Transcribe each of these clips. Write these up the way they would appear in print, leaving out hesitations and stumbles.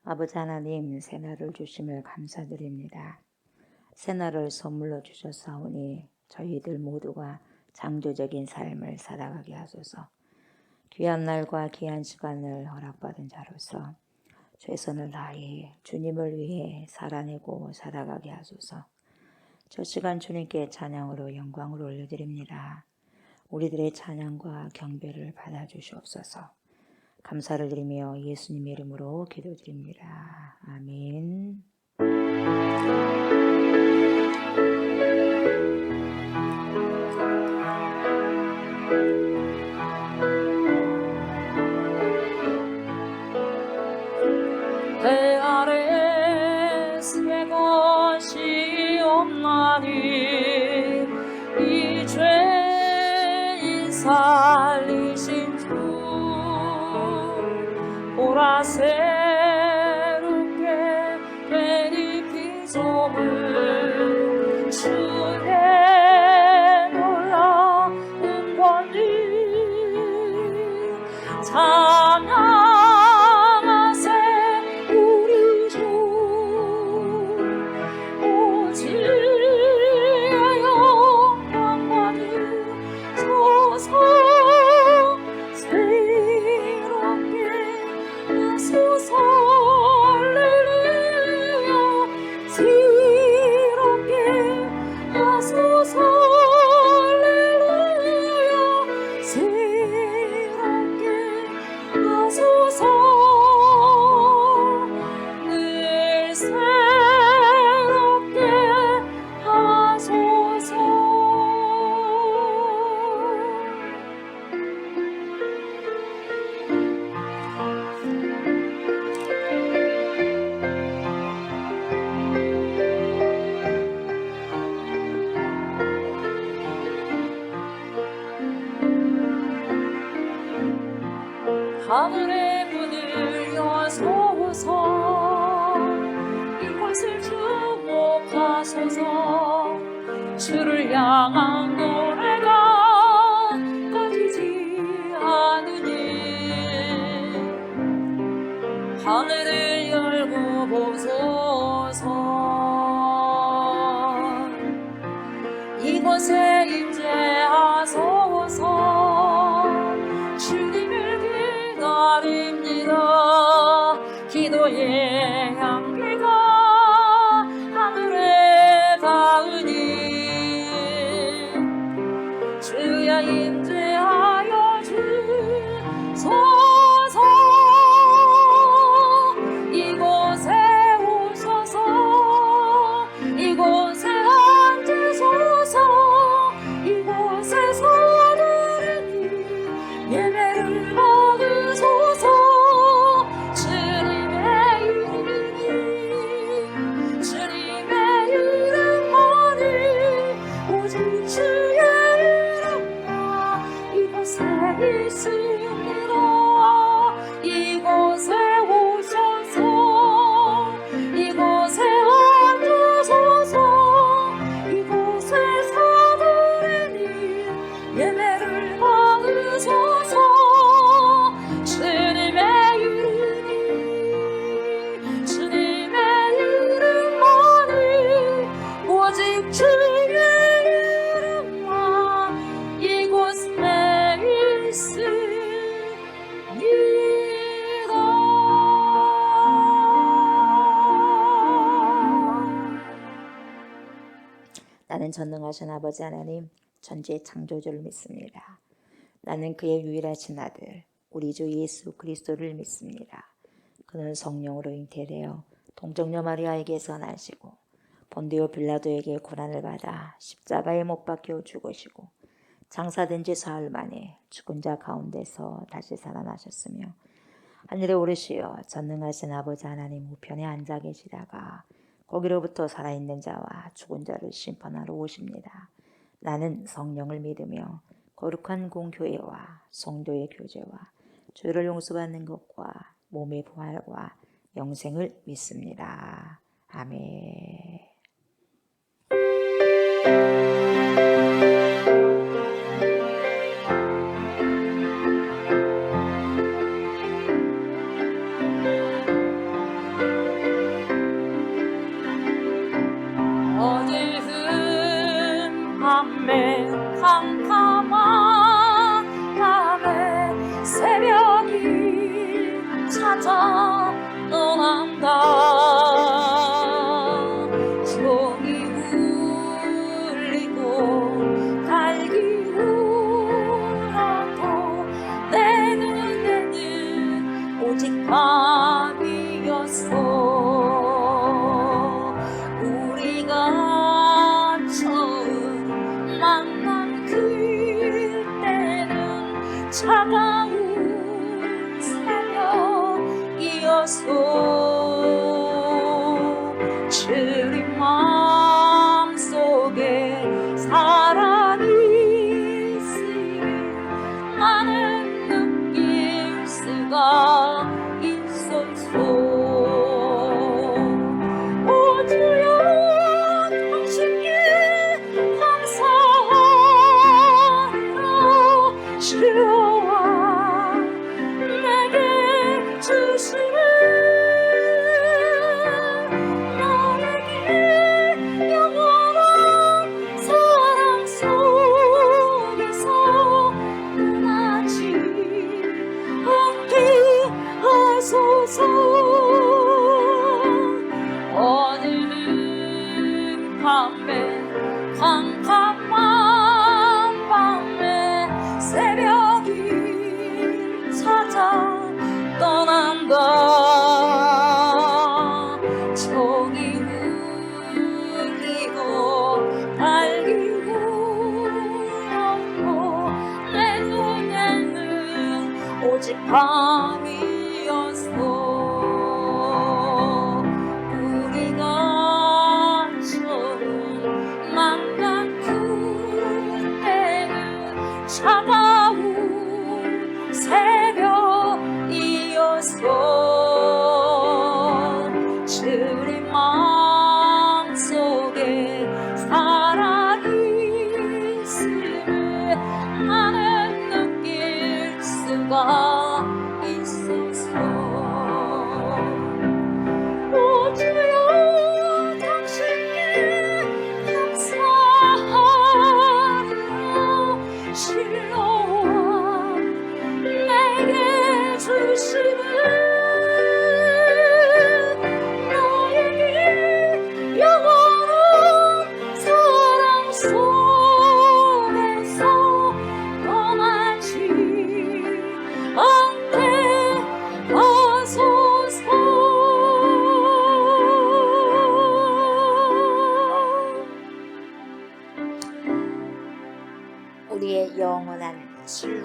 아버지 하나님, 새날을 주심을 감사드립니다. 새날을 선물로 주셨사오니 저희들 모두가 창조적인 삶을 살아가게 하소서. 귀한 날과 귀한 시간을 허락받은 자로서 최선을 다해 주님을 위해 살아내고 살아가게 하소서. 저 시간 주님께 찬양으로 영광을 올려드립니다. 우리들의 찬양과 경배를 받아주시옵소서. 감사를 드리며 예수님의 이름으로 기도드립니다. 아멘. 배 아래 새 것이 없나니 이 죄인 살리신 주 보라 새롭게 된 이 피조물 주의 놀라운 권위 찬양하세 우리 주 오직 영광 받으소서 새롭게 하소서 할렐루야 새롭게 하소서 할렐루야 새롭게 하소서 늘 새롭게 하소서. 하늘의 문을 여소서 이곳을 주목하소서 주를 향한 노래가 꺼지지 않으니 하늘을 열고 보소서 이곳에 임재하소서 주님을 기다립니다. 기도의 향기가 하늘에 닿으니 주야 임재하여 주소서 이곳에 오셔서 이곳에 앉으소서 이곳에서 예배를 받으소서 주님의 이름이 주님의 이름만이 오직 주의 이름만 이곳에 있습니다. 이곳에 오셔서 이곳에 앉으소서 이곳에서 드리니 예배를 받으소서 주님의 이름이 주님의 이름만이 오직 주의 이름만 이곳에 있습니다. 나는 전능하신 아버지 하나님, 천지의 창조주를 믿습니다. 나는 그의 유일하신 아들 우리 주 예수 그리스도를 믿습니다. 그는 성령으로 잉태되어 동정녀 마리아에게서 나시고 본디오 빌라도에게 고난을 받아 십자가에 못 박혀 죽으시고 장사된 지 사흘 만에 죽은 자 가운데서 다시 살아나셨으며 하늘에 오르시어 전능하신 아버지 하나님 우편에 앉아 계시다가 거기로부터 살아있는 자와 죽은 자를 심판하러 오십니다. 나는 성령을 믿으며 거룩한 공교회와 성도의 교제와 죄를 용서받는 것과 몸의 부활과 영생을 믿습니다. 아멘.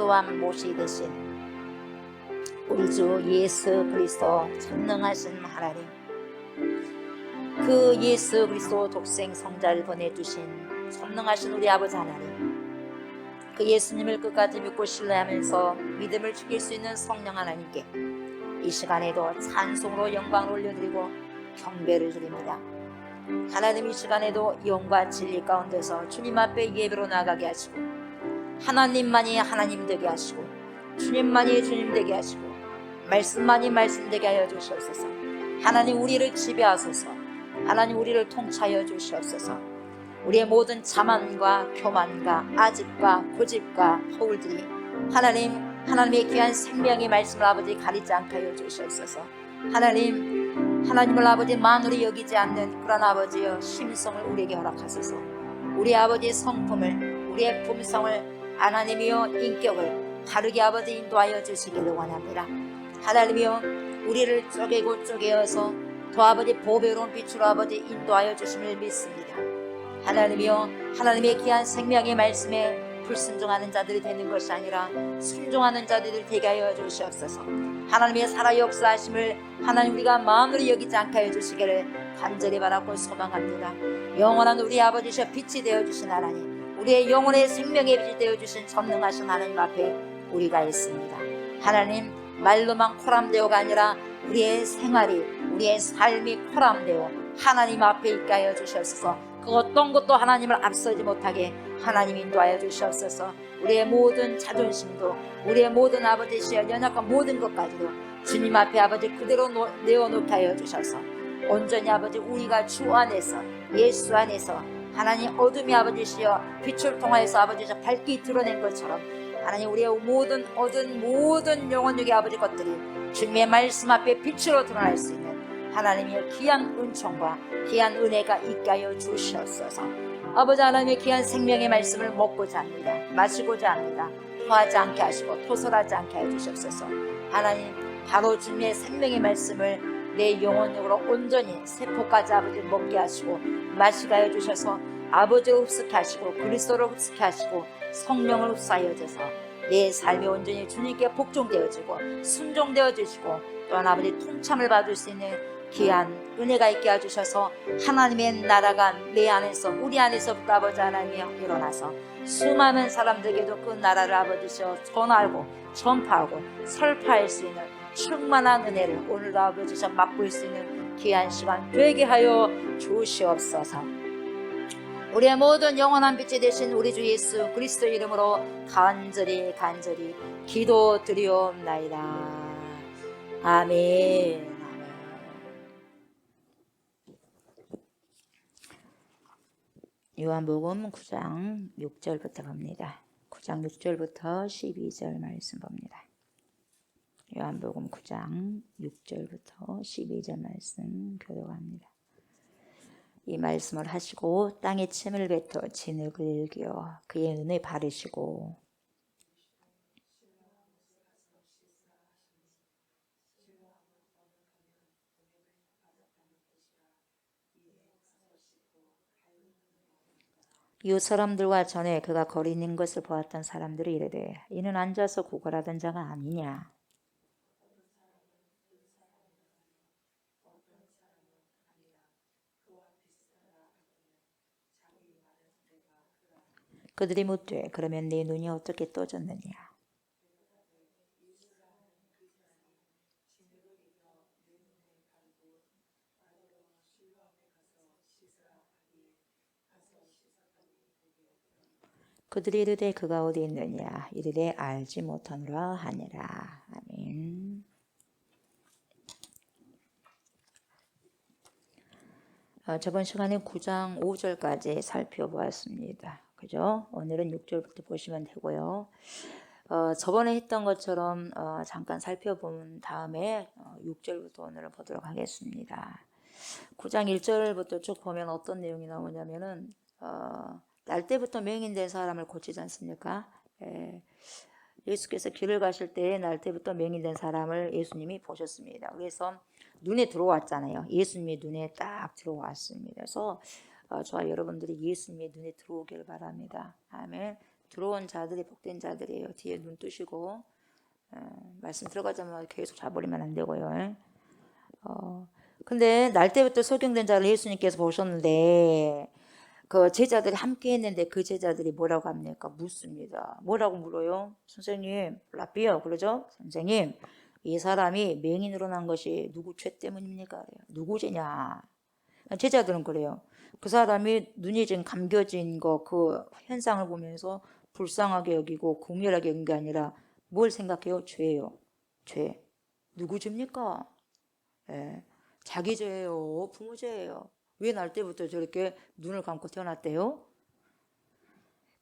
인도함 못이 되신 우리 주 예수 그리스도 전능하신 하나님, 그 예수 그리스도 독생 성자를 보내주신 전능하신 우리 아버지 하나님, 그 예수님을 끝까지 믿고 신뢰하면서 믿음을 지킬 수 있는 성령 하나님께 이 시간에도 찬송으로 영광을 올려드리고 경배를 드립니다. 하나님, 이 시간에도 영과 진리 가운데서 주님 앞에 예배로 나가게 하시고 하나님만이 하나님 되게 하시고 주님만이 주님 되게 하시고 말씀만이 말씀 되게 하여 주시옵소서. 하나님, 우리를 지배하소서. 하나님, 우리를 통치하여 주시옵소서. 우리의 모든 자만과 교만과 아집과 고집과 허울들이 하나님의 귀한 생명의 말씀을 아버지 가리지 않게 하여 주시옵소서. 하나님을 아버지 만으로 여기지 않는 그런 아버지여 심성을 우리에게 허락하소서. 우리 아버지의 성품을, 우리의 품성을, 하나님이여 인격을 다르게 아버지 인도하여 주시기를 원합니다. 하나님이여 우리를 쪼개고 쪼개어서 더 아버지 보배로운 빛으로 아버지 인도하여 주심을 믿습니다. 하나님이여 하나님의 귀한 생명의 말씀에 불순종하는 자들이 되는 것이 아니라 순종하는 자들이 되게 하여 주시옵소서. 하나님의 살아 역사하심을 하나님 우리가 마음으로 여기지 않게 하여 주시기를 간절히 바라고 소망합니다. 영원한 우리 아버지셔 빛이 되어주신 하나님, 우리의 영혼의 생명의 빛이 되어주신 전능하신 하나님 앞에 우리가 있습니다. 하나님, 말로만 코람되어가 아니라 우리의 생활이, 우리의 삶이 코람되어 하나님 앞에 있게 하여 주시옵소서. 그 어떤 것도 하나님을 앞서지 못하게 하나님 인도하여 주시옵소서. 우리의 모든 자존심도, 우리의 모든 아버지시여 연약한 모든 것까지도 주님 앞에 아버지 그대로 내어놓게 하여 주셔서 온전히 아버지 우리가 주 안에서 예수 안에서 하나님 어둠이 아버지시여 빛을 통하여서 아버지시여 밝게 드러낸 것처럼 하나님 우리의 모든 어두운 모든 영혼육의 아버지 것들이 주님의 말씀 앞에 빛으로 드러날 수 있는 하나님의 귀한 은총과 귀한 은혜가 있게 하여 주시옵소서. 아버지 하나님의 귀한 생명의 말씀을 먹고자 합니다. 마시고자 합니다. 토하지 않게 하시고 토설하지 않게 하여 주시옵소서. 하나님, 바로 주님의 생명의 말씀을 내 영혼력으로 온전히 세포까지 아버지 먹게 하시고 마시게 하여 주셔서 아버지를 흡수케 하시고 그리스도를 흡수케 하시고 성령을 흡수하여 주셔서 내 삶이 온전히 주님께 복종되어지고 순종되어 주시고 또한 아버지 통참을 받을 수 있는 귀한 은혜가 있게 해주셔서 하나님의 나라가 내 안에서 우리 안에서부터 아버지 하나님이 일어나서 수많은 사람들에게도 그 나라를 아버지셔 전하고 전파하고 설파할 수 있는 충만한 은혜를 오늘도 아버지셔 맛볼 수 있는 귀한 시간 되게 하여 주시옵소서. 우리의 모든 영원한 빛이 되신 우리 주 예수 그리스도 이름으로 간절히 기도드리옵나이다. 아멘. 요한복음 9장 6절부터 봅니다. 9장 6절부터 12절 말씀 봅니다. 요한복음 9장 6절부터 12절 말씀 교독합니다. 이 말씀을 하시고 땅에 침을 뱉어 진흙을 일겨 그의 눈에 바르시고 이웃 사람들과 전에 그가 거리 있는 것을 보았던 사람들이 이르되 이는 앉아서 구걸하던 자가 아니냐. 그들이 묻되 그러면 네 눈이 어떻게 떠졌느냐. 그들이 이르되 그가 어디 있느냐. 이르되 알지 못하노라 하니라. 아멘. 저번 시간에 9장 5절까지 살펴보았습니다. 그죠? 오늘은 6절부터 보시면 되고요. 저번에 했던 것처럼 잠깐 살펴본 다음에 6절부터 오늘은 보도록 하겠습니다. 9장 1절부터 쭉 보면 어떤 내용이 나오냐면은 날 때부터 맹인된 사람을 고치지 않습니까? 예수께서 길을 가실 때 날 때부터 맹인된 사람을 예수님이 보셨습니다. 그래서 눈에 들어왔잖아요. 예수님의 눈에 딱 들어왔습니다. 그래서 저와 여러분들이 예수님의 눈에 들어오길 바랍니다. 아멘. 들어온 자들이 복된 자들이에요. 뒤에 눈 뜨시고 말씀 들어가자마자 계속 자버리면 안 되고요. 근데 날 때부터 소경된 자를 예수님께서 보셨는데 그 제자들이 함께 했는데 그 제자들이 뭐라고 합니까? 묻습니다. 뭐라고 물어요? 선생님, 라비요. 그러죠? 선생님, 이 사람이 맹인으로 난 것이 누구 죄 때문입니까? 그래요. 누구 죄냐? 제자들은 그래요. 그 사람이 눈이 지금 감겨진 거 그 현상을 보면서 불쌍하게 여기고 긍휼하게 여긴 게 아니라 뭘 생각해요? 죄예요. 죄. 누구 죄입니까? 예. 자기 죄예요. 부모 죄예요. 왜 날 때부터 저렇게 눈을 감고 태어났대요?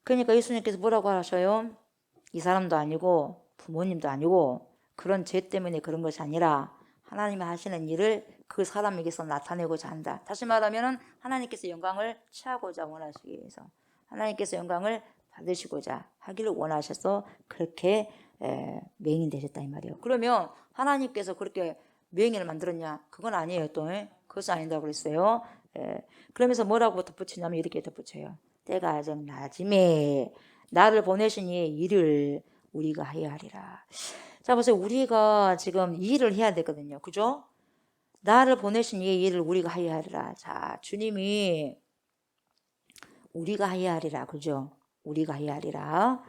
그러니까 예수님께서 뭐라고 하셔요? 이 사람도 아니고 부모님도 아니고 그런 죄 때문에 그런 것이 아니라 하나님이 하시는 일을 그 사람에게서 나타내고자 한다. 다시 말하면 하나님께서 영광을 취하고자 원하시기 위해서 하나님께서 영광을 받으시고자 하기를 원하셔서 그렇게 맹인 되셨다 이 말이에요. 그러면 하나님께서 그렇게 맹인을 만들었냐? 그건 아니에요. 또 그것은 아니다고 그랬어요. 그러면서 뭐라고 덧붙이냐면 이렇게 덧붙여요. 때가 아직 낮음에 나를 보내신 이의 일을 우리가 해야 하리라. 자 보세요. 우리가 지금 이 일을 해야 되거든요. 그죠? 나를 보내신 이의 일을 우리가 해야 하리라. 자, 주님이 우리가 해야 하리라. 그죠? 우리가 해야 하리라.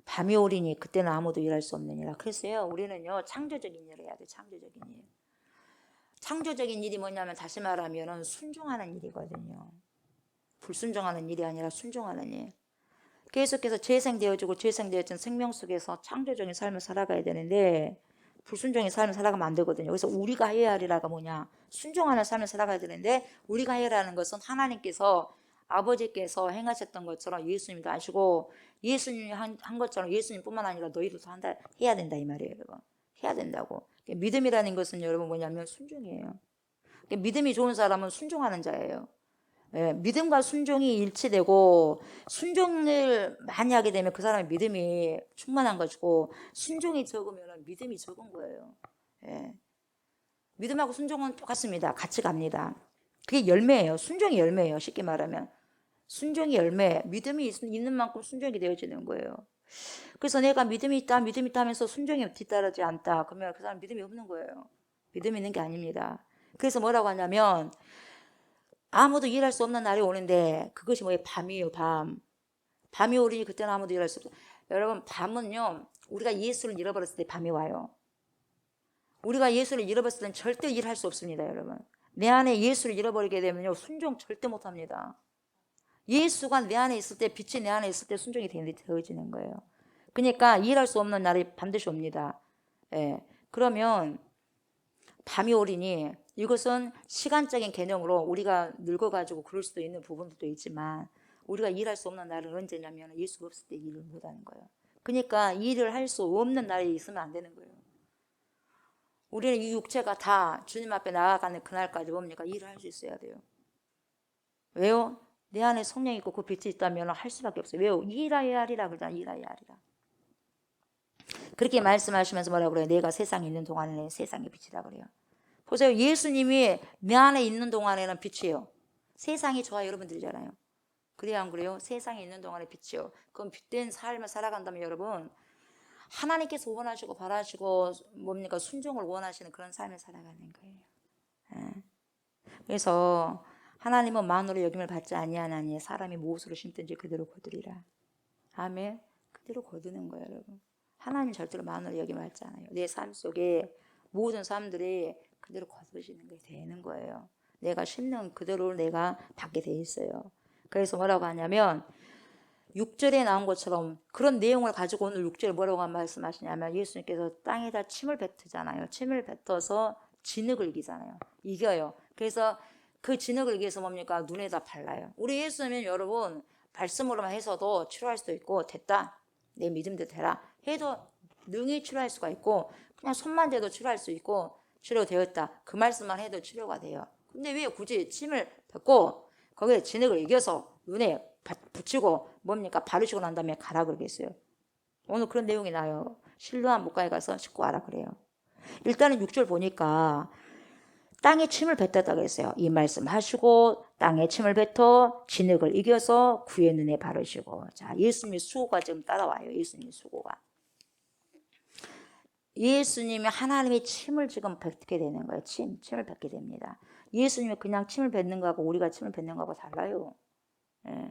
밤이 오리니 그때는 아무도 일할 수 없느니라. 그랬어요. 우리는요 창조적인 일을 해야 돼. 창조적인 일. 창조적인 일이 뭐냐면 다시 말하면 순종하는 일이거든요. 불순종하는 일이 아니라 순종하는 일. 계속해서 재생되어지고 재생되어진 생명 속에서 창조적인 삶을 살아가야 되는데 불순종의 삶을 살아가면 안 되거든요. 그래서 우리가 해야 하리라가 뭐냐? 순종하는 삶을 살아가야 되는데 우리가 해야 하는 것은 하나님께서 아버지께서 행하셨던 것처럼 예수님도 하시고 예수님이 한 것처럼 예수님뿐만 아니라 너희들도 해야 된다 이 말이에요. 여러분. 해야 된다고. 믿음이라는 것은 여러분 뭐냐면 순종이에요. 믿음이 좋은 사람은 순종하는 자예요. 믿음과 순종이 일치되고 순종을 많이 하게 되면 그 사람의 믿음이 충만한 것이고 순종이 적으면 믿음이 적은 거예요. 믿음하고 순종은 똑같습니다. 같이 갑니다. 그게 열매예요. 순종이 열매예요. 쉽게 말하면. 순종이 열매, 믿음이 있는 만큼 순종이 되어지는 거예요. 그래서 내가 믿음이 있다 하면서 순종이 뒤따르지 않다. 그러면 그 사람 믿음이 없는 거예요. 믿음이 있는 게 아닙니다. 그래서 뭐라고 하냐면 아무도 일할 수 없는 날이 오는데 그것이 뭐예요? 밤이에요. 밤. 밤이 오리니 그때는 아무도 일할 수 없어요. 여러분 밤은요. 우리가 예수를 잃어버렸을 때 밤이 와요. 우리가 예수를 잃어버렸을 때는 절대 일할 수 없습니다. 여러분. 내 안에 예수를 잃어버리게 되면요. 순종 절대 못합니다. 예수가 내 안에 있을 때 빛이 내 안에 있을 때 순종이 되어지는 거예요. 그러니까 일할 수 없는 날이 반드시 옵니다. 그러면 밤이 오리니 이것은 시간적인 개념으로 우리가 늙어가지고 그럴 수도 있는 부분도 있지만 우리가 일할 수 없는 날은 언제냐면 예수가 없을 때 일을 못하는 거예요. 그러니까 일을 할 수 없는 날이 있으면 안 되는 거예요. 우리는 이 육체가 다 주님 앞에 나아가는 그날까지 뭡니까? 일을 할 수 있어야 돼요. 왜요? 내 안에 성령이 있고 그 빛이 있다면 할 수밖에 없어요. 왜요? 일하여야 하리라 그러잖아요. 일하여야 하리라. 그렇게 말씀하시면서 뭐라고 그래요? 내가 세상에 있는 동안에는 세상의 빛이라 그래요. 보세요. 예수님이 내 안에 있는 동안에는 빛이에요. 세상이 저와 여러분들이잖아요. 그래야 안 그래요? 세상에 있는 동안에 빛이요. 그럼 빛된 삶을 살아간다면 여러분 하나님께서 원하시고 바라시고 뭡니까? 순종을 원하시는 그런 삶을 살아가는 거예요. 그래서 하나님은 만으로 여김을 받지 아니하나니 사람이 무엇으로 심든지 그대로 거두리라. 아멘. 그대로 거두는 거예요, 여러분. 하나님 절대로 만으로 여김을 받지 않아요. 내 삶 속에 모든 사람들이 그대로 거두시는 게 되는 거예요. 내가 심는 그대로 내가 받게 돼 있어요. 그래서 뭐라고 하냐면 6절에 나온 것처럼 그런 내용을 가지고 오늘 6절에 뭐라고 말씀하시냐면 예수님께서 땅에다 침을 뱉으잖아요. 침을 뱉어서 진흙을 이기잖아요. 이겨요. 그래서 그 진흙을 이겨서 뭡니까? 눈에다 발라요. 우리 예수님은 여러분 말씀으로만 해서도 치료할 수도 있고 됐다. 내 믿음대로 되라. 해도 능히 치료할 수가 있고 그냥 손만 대도 치료할 수 있고 치료되었다. 그 말씀만 해도 치료가 돼요. 근데 왜 굳이 침을 뱉고 거기에 진흙을 이겨서 눈에 붙이고 뭡니까? 바르시고 난 다음에 가라 그러겠어요. 오늘 그런 내용이 나요. 실로암 목가에 가서 씻고 와라 그래요. 일단은 6절 보니까 땅에 침을 뱉었다고 했어요. 이 말씀 하시고 땅에 침을 뱉어 진흙을 이겨서 구의 눈에 바르시고. 자, 예수님의 수고가 지금 따라와요. 예수님의 수고가. 예수님이 하나님의 침을 지금 뱉게 되는 거예요. 침을 뱉게 됩니다. 예수님이 그냥 침을 뱉는 거하고 우리가 침을 뱉는 거하고 달라요. 예,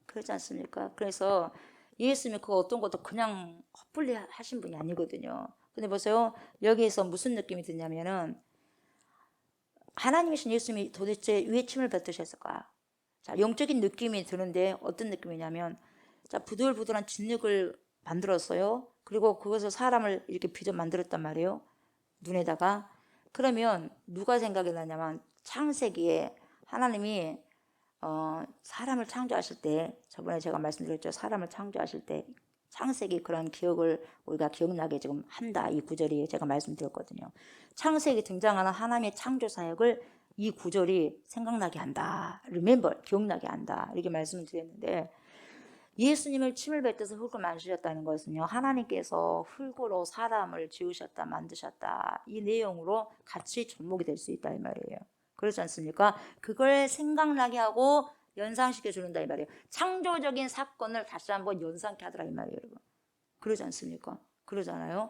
그렇지 않습니까? 그래서 예수님이 그 어떤 것도 그냥 헛불리 하신 분이 아니거든요. 근데 보세요. 여기에서 무슨 느낌이 드냐면은 하나님이신 예수님이 도대체 왜 침을 뱉으셨을까? 자, 영적인 느낌이 드는데 어떤 느낌이냐면, 자, 부들부들한 진흙을 만들었어요. 그리고 그것을 사람을 이렇게 빚어 만들었단 말이에요. 눈에다가. 그러면 누가 생각이 나냐면 창세기에 하나님이 사람을 창조하실 때, 저번에 제가 말씀드렸죠. 사람을 창조하실 때 창세기 그런 기억을 우리가 기억나게 지금 한다. 이 구절이 제가 말씀드렸거든요. 창세기 등장하는 하나님의 창조 사역을 이 구절이 생각나게 한다. Remember, 기억나게 한다. 이렇게 말씀을 드렸는데, 예수님을 침을 뱉어서 흙을 만드셨다는 것은요, 하나님께서 흙으로 사람을 지으셨다, 만드셨다. 이 내용으로 같이 접목이 될 수 있다 이 말이에요. 그렇지 않습니까? 그걸 생각나게 하고 연상시켜 주는다 이 말이에요. 창조적인 사건을 다시 한번 연상케 하더라 이 말이에요, 여러분. 그러지 않습니까? 그러잖아요.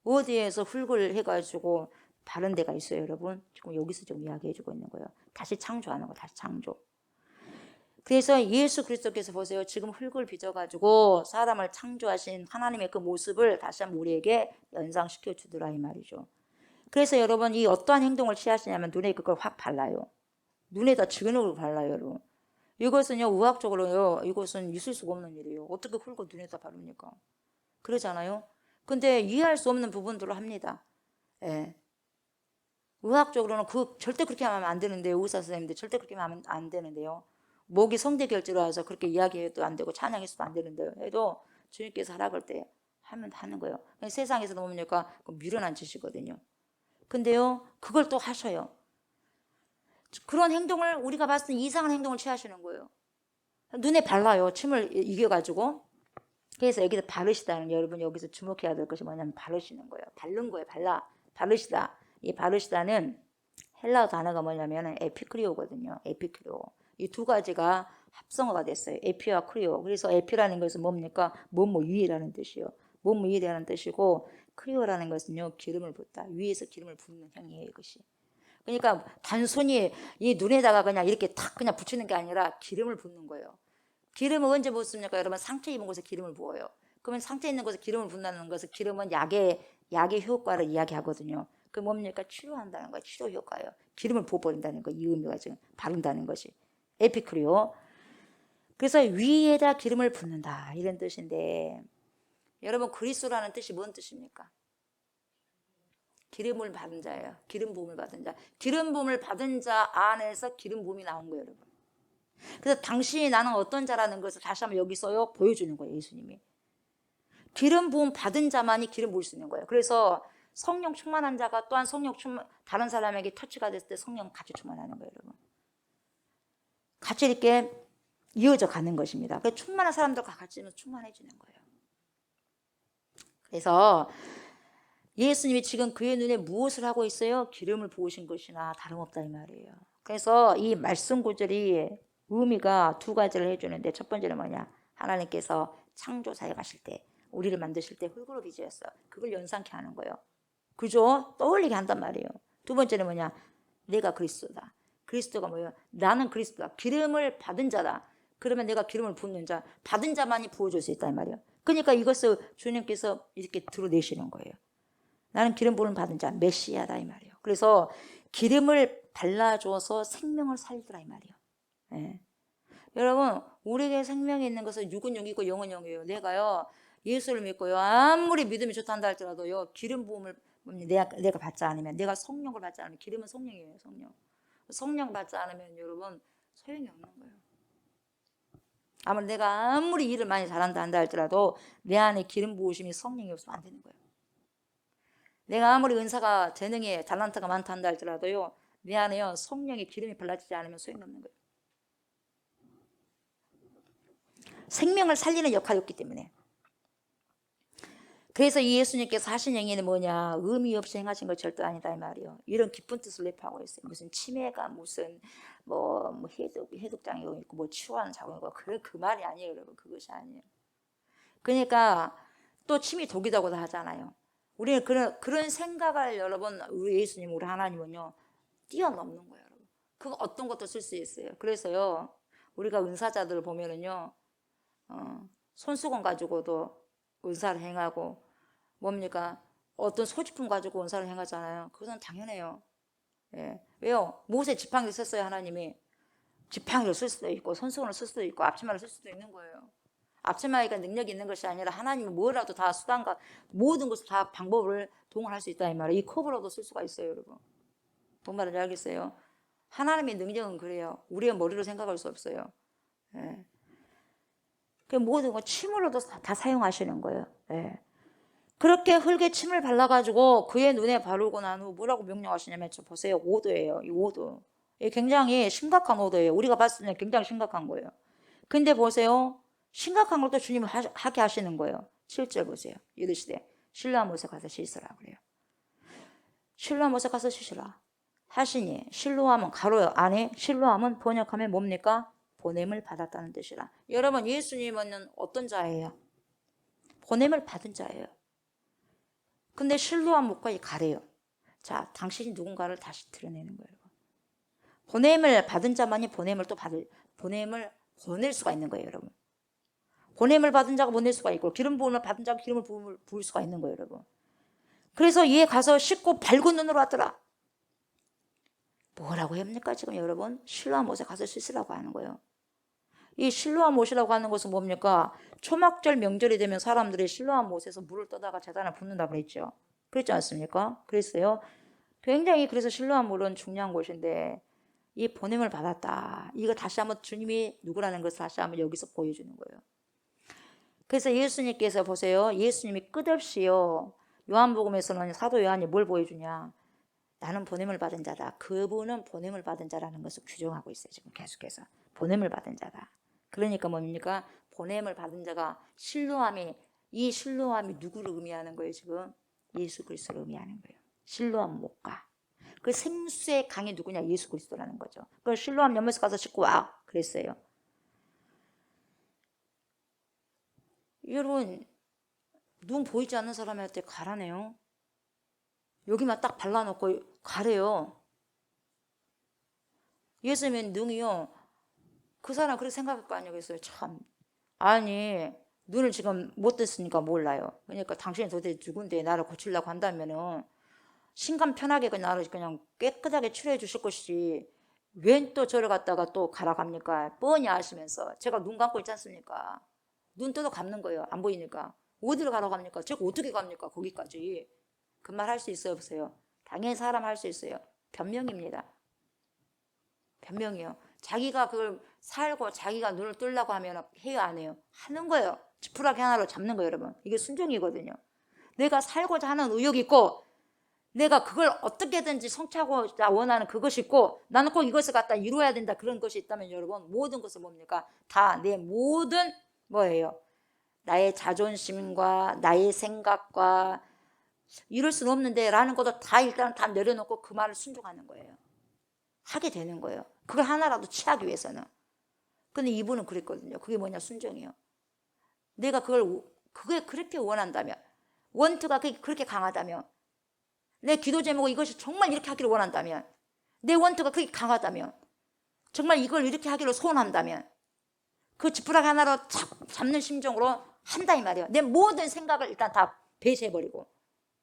어디에서 흙을 해가지고 바른 데가 있어요, 여러분. 지금 여기서 좀 이야기해주고 있는 거예요. 다시 창조하는 거, 다시 창조. 그래서 예수 그리스도께서 보세요. 지금 흙을 빚어가지고 사람을 창조하신 하나님의 그 모습을 다시 한번 우리에게 연상시켜 주더라 이 말이죠. 그래서 여러분 이 어떠한 행동을 취하시냐면 눈에 그걸 확 발라요. 눈에다 진흙을 발라요, 여러분. 이것은요 의학적으로요 이것은 있을 수가 없는 일이에요. 어떻게 흙을 눈에다 바릅니까? 그러잖아요. 근데 이해할 수 없는 부분들을 합니다. 예. 의학적으로는 절대 그렇게 하면 안 되는데요. 의사 선생님들 절대 그렇게 하면 안 되는데요. 목이 성대결절해서 그렇게 이야기해도 안 되고 찬양해서도 안 되는데요. 해도 주님께서 하라 그럴 때 하는 거예요. 세상에서 뭡니까? 미련한 짓이거든요. 근데요, 그걸 또 하셔요. 그런 행동을 우리가 봤을 때 이상한 행동을 취하시는 거예요. 눈에 발라요. 침을 이겨가지고. 그래서 여기서 바르시다는 여러분 여기서 주목해야 될 것이 뭐냐면 바르시는 거예요. 바른 거예요. 바르시다. 이 바르시다는 헬라어 단어가 뭐냐면 에피크리오거든요. 에피크리오. 이 두 가지가 합성어가 됐어요. 에피와 크리오. 그래서 에피라는 것은 뭡니까? 뭐뭐 위라는 뜻이요. 뭐뭐 위라는 뜻이고 크리오라는 것은요 기름을 붓다. 위에서 기름을 붓는 행위예요, 이것이. 그러니까 단순히 이 눈에다가 그냥 이렇게 탁 그냥 붙이는 게 아니라 기름을 붓는 거예요. 기름을 언제 붓습니까? 여러분 상처 입은 곳에 기름을 부어요. 그러면 상처 있는 곳에 기름을 붓는다는 것은 기름은 약의 효과를 이야기하거든요. 그 뭡니까? 치료한다는 거예요. 치료 효과예요. 기름을 부어버린다는 거, 이 의미가 지금 바른다는 것이. 에피크리오. 그래서 위에다 기름을 붓는다 이런 뜻인데 여러분 그리스도라는 뜻이 뭔 뜻입니까? 기름을 받은 자예요. 기름 부음을 받은 자. 기름 부음을 받은 자 안에서 기름 부음이 나온 거예요, 여러분. 그래서 당신이 나는 어떤 자라는 것을 다시 한번 여기서요 보여주는 거예요, 예수님이. 기름 부음 받은 자만이 기름 부을 수 있는 거예요. 그래서 성령 충만한 자가 또한 다른 사람에게 터치가 됐을 때 성령 같이 충만하는 거예요, 여러분. 같이 이렇게 이어져 가는 것입니다. 그래서 충만한 사람들과 같이 충만해지는 거예요. 그래서 예수님이 지금 그의 눈에 무엇을 하고 있어요? 기름을 부으신 것이나 다름없다 이 말이에요. 그래서 이 말씀 구절이 의미가 두 가지를 해주는데 첫 번째는 뭐냐? 하나님께서 창조 사역하실 때 우리를 만드실 때 흙으로 빚으셨어. 그걸 연상케 하는 거예요. 그죠? 떠올리게 한단 말이에요. 두 번째는 뭐냐? 내가 그리스도다. 그리스도가 뭐예요? 나는 그리스도다. 기름을 받은 자다. 그러면 내가 기름을 붓는 자, 받은 자만이 부어줄 수 있다 이 말이에요. 그러니까 이것을 주님께서 이렇게 드러내시는 거예요. 나는 기름 부음을 받은 자, 메시아다 이 말이에요. 그래서 기름을 발라줘서 생명을 살리더라 이 말이에요. 예. 여러분, 우리에게 생명이 있는 것은 육은 육이고 영은 영이에요. 내가요 예수를 믿고요 아무리 믿음이 좋다 한다 할지라도요 기름 부음을 내가 받지 않으면, 내가 성령을 받지 않으면, 기름은 성령이에요, 성령 받지 않으면 여러분 소용이 없는 거예요. 내가 아무리 일을 많이 잘한다 한다 할지라도 내 안에 기름 부으심이 성령이 없으면 안 되는 거예요. 내가 아무리 은사가 재능이 달란트가 많다 한다 할지라도요 내 안에요 성령의 기름이 발라지지 않으면 소용이 없는 거예요. 생명을 살리는 역할이 없기 때문에. 그래서 이 예수님께서 하신 행위는 뭐냐? 의미 없이 행하신 거 절대 아니다 이 말이요. 이런 깊은 뜻을 내포하고 있어요. 무슨 치매가 무슨 뭐 해독장애 있고 뭐 치료하는 작용이고 그 말이 아니에요, 여러분. 그것이 아니에요. 그러니까 또 침이 독이라고도 하잖아요. 우리는 그런 생각을 여러분 우리 예수님 우리 하나님은요 뛰어넘는 거예요, 여러분. 그거 어떤 것도 쓸 수 있어요. 그래서요 우리가 은사자들을 보면은요 손수건 가지고도 은사를 행하고 뭡니까? 어떤 소지품 가지고 은사를 행하잖아요. 그것은 당연해요. 예. 왜요? 모세 지팡이를 썼어요, 하나님이. 지팡이를 쓸 수도 있고 손수건을 쓸 수도 있고 앞치마를 쓸 수도 있는 거예요. 앞치마가 능력이 있는 것이 아니라 하나님이 뭐라도 다 수단과 모든 것을 다 방법을 동원할 수 있다 이 말이에요. 이 컵으로도 쓸 수가 있어요, 여러분. 뭔 말인지 알겠어요? 하나님의 능력은 그래요. 우리의 머리로 생각할 수 없어요. 예. 그 모든 거 침으로도 다 사용하시는 거예요. 예. 그렇게 흙에 침을 발라가지고 그의 눈에 바르고 난 후 뭐라고 명령하시냐면 저 보세요. 오도예요. 이 오도. 이게 굉장히 심각한 오도예요. 우리가 봤을 때 굉장히 심각한 거예요. 근데 보세요. 심각한 것도 주님은 하게 하시는 거예요. 7절 보세요. 이르시되 실로암 못에 가서 씻으라 그래요. 실로암 못에 가서 씻으라 하시니 실로암은 가로 안에 실로암은 번역하면 뭡니까? 보냄을 받았다는 뜻이라. 여러분 예수님은 어떤 자예요? 보냄을 받은 자예요. 근데 실로암 못까지 가래요. 자, 당신이 누군가를 다시 드러내는 거예요. 보냄을 받은 자만이 보냄을 보낼 수가 있는 거예요, 여러분. 보냄을 받은 자가 보낼 수가 있고 기름 부음을 받은 자가 기름을 부을 수가 있는 거예요, 여러분. 그래서 얘 가서 씻고 밝은 눈으로 왔더라. 뭐라고 합니까 지금 여러분? 실로암 못에 가서 씻으라고 하는 거예요. 이 실로암 못이라고 하는 것은 뭡니까? 초막절 명절이 되면 사람들이 실로암 못에서 물을 떠다가 제단을 붓는다고 그랬죠. 그랬지 않습니까? 그랬어요. 굉장히 그래서 실로암 물은 중요한 곳인데 이 보냄을 받았다. 이거 다시 한번 주님이 누구라는 것을 다시 한번 여기서 보여주는 거예요. 그래서 예수님께서 보세요. 예수님이 끝없이요. 요한복음에서는 사도 요한이 뭘 보여주냐. 나는 보냄을 받은 자다. 그분은 보냄을 받은 자라는 것을 규정하고 있어요. 지금 계속해서. 보냄을 받은 자다. 그러니까 뭡니까? 보냄을 받은 자가 이 실로암이 누구를 의미하는 거예요, 지금? 예수 그리스도를 의미하는 거예요. 실로암 못가. 그 생수의 강이 누구냐? 예수 그리스도라는 거죠. 그걸 실로암 연못에 가서 씻고 와. 그랬어요. 여러분, 눈 보이지 않는 사람한테 가라네요. 여기만 딱 발라놓고 가래요. 예수님은 능이요. 그 사람 그렇게 생각할 거 아니겠어요. 참. 아니 눈을 지금 못 떴으니까 몰라요. 그러니까 당신이 도대체 누군데 나를 고치려고 한다면은 신감 편하게 나를 그냥 깨끗하게 치료해 주실 것이지 웬 또 저를 갖다가 또 가라 갑니까? 뻔히 아시면서 제가 눈 감고 있지 않습니까? 눈 떠도 감는 거예요. 안 보이니까. 어디로 가라고 갑니까? 제가 어떻게 갑니까? 거기까지. 그 말 할 수 있어요 없어요? 당연히 사람 할 수 있어요. 변명입니다. 변명이요. 자기가 그걸 살고 자기가 눈을 뜨려고 하면 해요 안 해요? 하는 거예요. 지푸라기 하나로 잡는 거예요, 여러분. 이게 순종이거든요. 내가 살고자 하는 의욕이 있고 내가 그걸 어떻게든지 성취하고자 원하는 그것이 있고 나는 꼭 이것을 갖다 이루어야 된다 그런 것이 있다면 여러분 모든 것을 뭡니까? 다 내 모든 뭐예요? 나의 자존심과 나의 생각과 이럴 수는 없는데 라는 것도 다 일단 다 내려놓고 그 말을 순종하는 거예요. 하게 되는 거예요. 그걸 하나라도 취하기 위해서는. 근데 이분은 그랬거든요. 그게 뭐냐? 순종이요. 내가 그게 그렇게 원한다면, 원투가 그렇게 강하다면, 내 기도 제목이 이것이 정말 이렇게 하기를 원한다면, 내 원투가 그렇게 강하다면, 정말 이걸 이렇게 하기를 소원한다면, 그 지푸라기 하나로 잡는 심정으로 한다 이 말이에요. 내 모든 생각을 일단 다 배제해버리고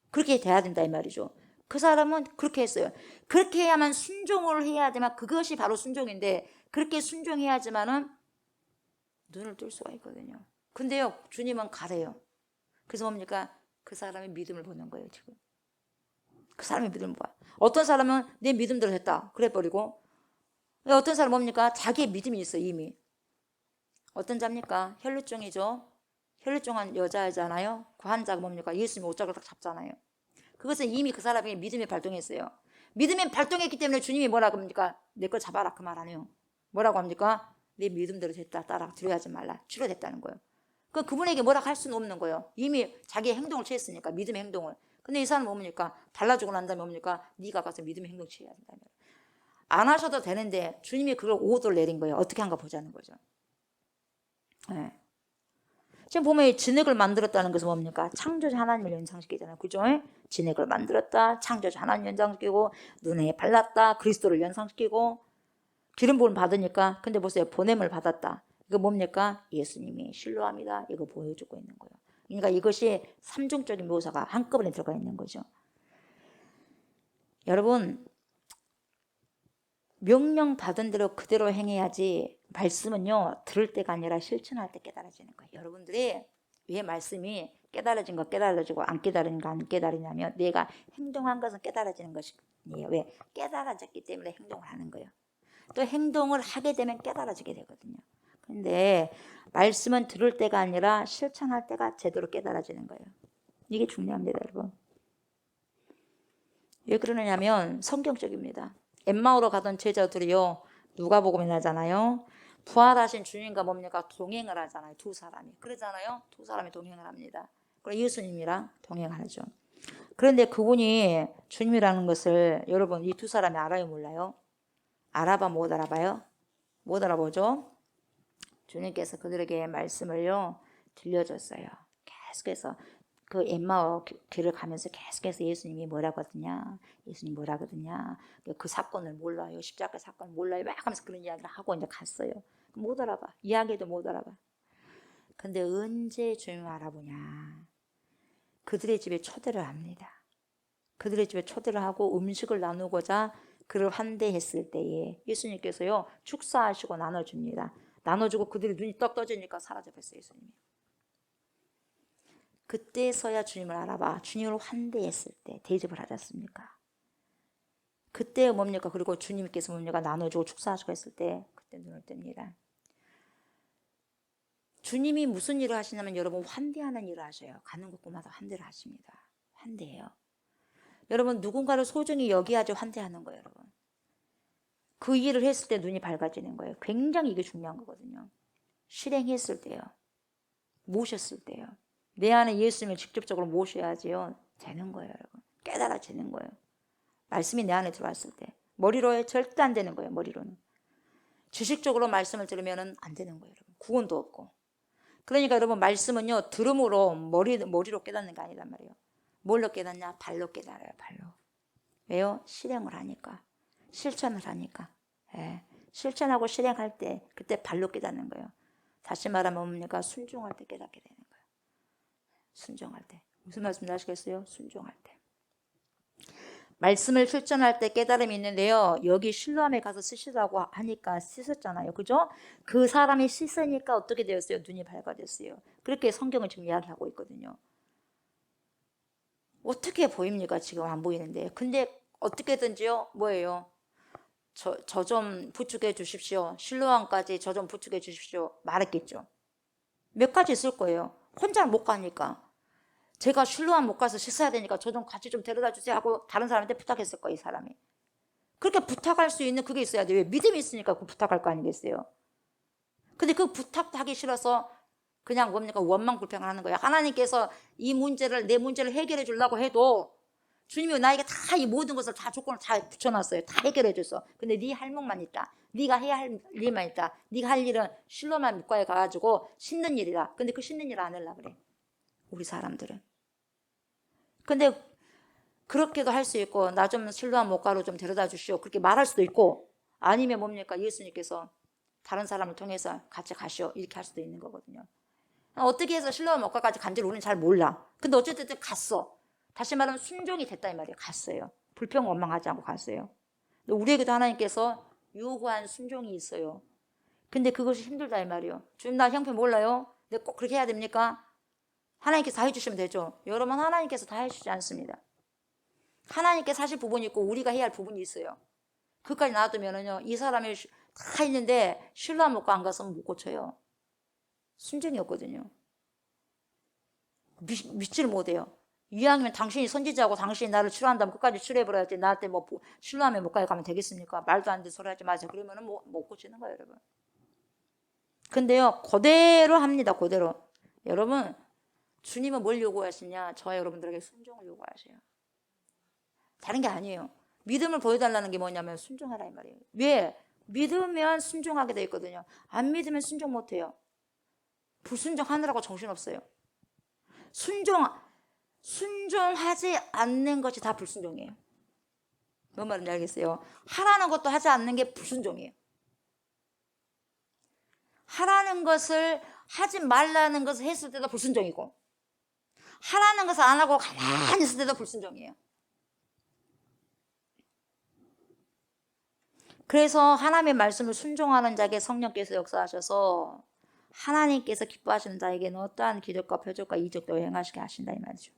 그렇게 돼야 된다 이 말이죠. 그 사람은 그렇게 했어요. 그렇게 해야만 순종을 해야 되면 그것이 바로 순종인데 그렇게 순종해야지만은 눈을 뜰 수가 있거든요. 근데요 주님은 가래요. 그래서 뭡니까? 그 사람의 믿음을 보는 거예요 지금. 그 사람의 믿음을 봐. 어떤 사람은 내 믿음대로 했다 그래버리고 어떤 사람은 뭡니까? 자기의 믿음이 있어 이미. 어떤 자입니까? 혈루증이죠. 혈루증한 여자잖아요. 그 환자가 뭡니까? 예수님이 옷장을 딱 잡잖아요. 그것은 이미 그 사람에게 믿음이 발동했어요. 믿음이 발동했기 때문에 주님이 뭐라고 합니까? 내 걸 잡아라 그 말 안 해요. 뭐라고 합니까? 내 믿음대로 됐다 따라 드려야지 말라. 치료됐다는 거예요. 그분에게 뭐라 할 수는 없는 거예요. 이미 자기의 행동을 취했으니까, 믿음의 행동을. 근데 이 사람은 뭡니까? 발라주고 난 다음에 뭡니까? 네가 가서 믿음의 행동 취해야 된다. 안 하셔도 되는데 주님이 그걸 오더를 내린 거예요. 어떻게 한가 보자는 거죠. 네. 지금 보면 이 진흙을 만들었다는 것은 뭡니까? 창조주 하나님을 연상시키잖아요. 그죠? 진흙을 만들었다. 창조주 하나님 연상시키고 눈에 발랐다. 그리스도를 연상시키고 기름 부음을 받으니까 근데 보세요. 보냄을 받았다. 이거 뭡니까? 예수님이 신뢰합니다. 이거 보여주고 있는 거예요. 그러니까 이것이 삼중적인 묘사가 한꺼번에 들어가 있는 거죠. 여러분 명령 받은 대로 그대로 행해야지 말씀은요 들을 때가 아니라 실천할 때 깨달아지는 거예요. 여러분들이 왜 말씀이 깨달아진 거 깨달아지고 안 깨달은 거 안 깨달으냐면 내가 행동한 것은 깨달아지는 것이에요. 왜? 깨달아졌기 때문에 행동을 하는 거예요. 또 행동을 하게 되면 깨달아지게 되거든요. 근데 말씀은 들을 때가 아니라 실천할 때가 제대로 깨달아지는 거예요. 이게 중요합니다, 여러분. 왜 그러느냐면 성경적입니다. 엠마오로 가던 제자들이요. 누가복음에 나잖아요. 부활하신 주님과 뭡니까? 동행을 하잖아요. 두 사람이. 그러잖아요. 두 사람이 동행을 합니다. 그리고 예수님이랑 동행하죠. 그런데 그분이 주님이라는 것을 여러분 이 두 사람이 알아요, 몰라요? 알아봐 못 알아봐요? 못 알아보죠? 주님께서 그들에게 말씀을요 들려줬어요. 계속해서 그 엠마오 길을 가면서 계속해서 예수님이 뭐라고 하더냐, 예수님 뭐라고 하더냐, 그 사건을 몰라요, 십자가 사건을 몰라요, 막 하면서 그런 이야기를 하고 이제 갔어요. 못 알아봐, 이야기도 못 알아봐. 근데 언제 주님을 알아보냐? 그들의 집에 초대를 합니다. 그들의 집에 초대를 하고 음식을 나누고자 그를 환대했을 때에 예수님께서요 축사하시고 나눠줍니다. 나눠주고 그들이 눈이 떡 떠지니까 사라져버렸어요, 예수님이. 그때서야 주님을 알아봐. 주님을 환대했을 때 대접을 하지 않습니까? 그때 뭡니까? 그리고 주님께서 뭡니까? 나눠주고 축사하시고 했을 때 그때 눈을 뜹니다. 주님이 무슨 일을 하시냐면 여러분 환대하는 일을 하셔요. 가는 곳마다 환대를 하십니다. 환대해요. 여러분 누군가를 소중히 여기야지 환대하는 거예요, 여러분. 그 일을 했을 때 눈이 밝아지는 거예요. 굉장히 이게 중요한 거거든요. 실행했을 때요. 모셨을 때요. 내 안에 예수님을 직접적으로 모셔야지요. 되는 거예요, 여러분. 깨달아지는 거예요. 말씀이 내 안에 들어왔을 때. 머리로 절대 안 되는 거예요, 머리로는. 지식적으로 말씀을 들으면 안 되는 거예요, 여러분. 구원도 없고. 그러니까 여러분 말씀은요, 들음으로 머리로 깨닫는 게 아니란 말이에요. 뭘로 깨닫냐? 발로 깨달아요, 발로. 왜요? 실행을 하니까. 실천을 하니까. 예. 실천하고 실행할 때 그때 발로 깨닫는 거예요. 다시 말하면 뭡니까? 순종할 때 깨닫게 되는 거예요. 순종할 때. 무슨 말씀 아시겠어요? 순종할 때. 말씀을 실천할 때 깨달음이 있는데요. 여기 실로암에 가서 쓰시라고 하니까 씻었잖아요. 그죠? 그 사람이 씻으니까 어떻게 되었어요? 눈이 밝아졌어요. 그렇게 성경은 지금 이야기하고 있거든요. 어떻게 보입니까? 지금 안 보이는데. 근데 어떻게든지요. 뭐예요? 저 좀 부축해 주십시오. 실로암까지 저 좀 부축해 주십시오. 말했겠죠. 몇 가지 있을 거예요. 혼자 못 가니까. 제가 실로암 못 가서 씻어야 되니까 저 좀 같이 좀 데려다 주세요 하고 다른 사람한테 부탁했을 거예요, 이 사람이. 그렇게 부탁할 수 있는 그게 있어야 돼요. 왜? 믿음이 있으니까 그 부탁할 거 아니겠어요? 근데 그 부탁도 하기 싫어서 그냥 뭡니까? 원망불평을 하는 거예요. 하나님께서 이 문제를, 내 문제를 해결해 주려고 해도 주님이 나에게 다 이 모든 것을 다 조건을 다 붙여놨어요. 다 해결해 줬어. 근데 네 할목만 있다. 네가 해야 할 일만 있다. 네가 할 일은 실로암 묵과에 가가지고 씻는 일이다. 근데 그 씻는 일을 안 하려고 그래. 우리 사람들은. 근데 그렇게도 할 수 있고 나 좀 실로암 묵과로 좀 데려다 주시오. 그렇게 말할 수도 있고 아니면 뭡니까? 예수님께서 다른 사람을 통해서 같이 가시오. 이렇게 할 수도 있는 거거든요. 어떻게 해서 실로암 묵과까지 간지를 우리는 잘 몰라. 근데 어쨌든 갔어. 다시 말하면 순종이 됐다 이 말이에요. 갔어요. 불평 원망하지 않고 갔어요. 근데 우리에게도 하나님께서 요구한 순종이 있어요. 근데 그것이 힘들다 이 말이에요. 주님 나 형편 몰라요. 근데 꼭 그렇게 해야 됩니까? 하나님께서 다 해주시면 되죠. 여러분 하나님께서 다 해주지 않습니다. 하나님께서 하실 부분이 있고 우리가 해야 할 부분이 있어요. 그까지 놔두면은요 이 사람이 다 있는데 실로암 묵과 안 갔으면 못 고쳐요. 순종이 없거든요. 믿지를 못해요. 이왕이면 당신이 선지자고 당신이 나를 치료한다면 끝까지 치료해버려야지. 나한테 뭐 실로암에 못 가면 되겠습니까? 말도 안 되는 소리 하지 마세요. 그러면은 못 고치는 거예요, 여러분. 근데요, 그대로 합니다, 그대로. 여러분, 주님은 뭘 요구하시냐? 저와 여러분들에게 순종을 요구하셔요. 다른 게 아니에요. 믿음을 보여달라는 게 뭐냐면 순종하라 이 말이에요. 왜? 믿으면 순종하게 돼 있거든요. 안 믿으면 순종 못해요. 불순종하느라고 정신없어요. 순종하지 않는 것이 다 불순종이에요. 뭔 말인지 알겠어요? 하라는 것도 하지 않는 게 불순종이에요. 하라는 것을 하지 말라는 것을 했을 때도 불순종이고, 하라는 것을 안 하고 가만히 있을 때도 불순종이에요. 그래서 하나님의 말씀을 순종하는 자에게 성령께서 역사하셔서 하나님께서 기뻐하시는 자에게는 어떠한 기적과 표적과 이적도 행하시게 하신다 이 말이죠.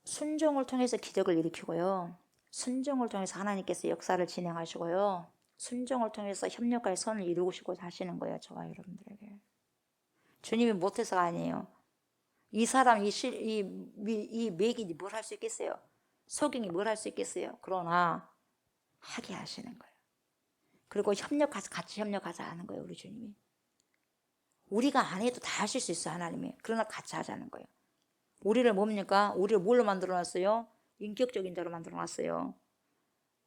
순종을 통해서 기적을 일으키고요. 순종을 통해서 하나님께서 역사를 진행하시고요. 순종을 통해서 협력할 선을 이루시고 하시는 거예요. 저와 여러분들에게. 주님이 못해서가 아니에요. 이 사람, 이 맥이 뭘 할 수 있겠어요? 소경이 뭘 할 수 있겠어요? 그러나 하게 하시는 거예요. 그리고 같이 협력하자 하는 거예요. 우리 주님이. 우리가 안 해도 다 하실 수 있어요. 하나님이. 그러나 같이 하자는 거예요. 우리를 뭡니까? 우리를 뭘로 만들어놨어요? 인격적인 자로 만들어놨어요.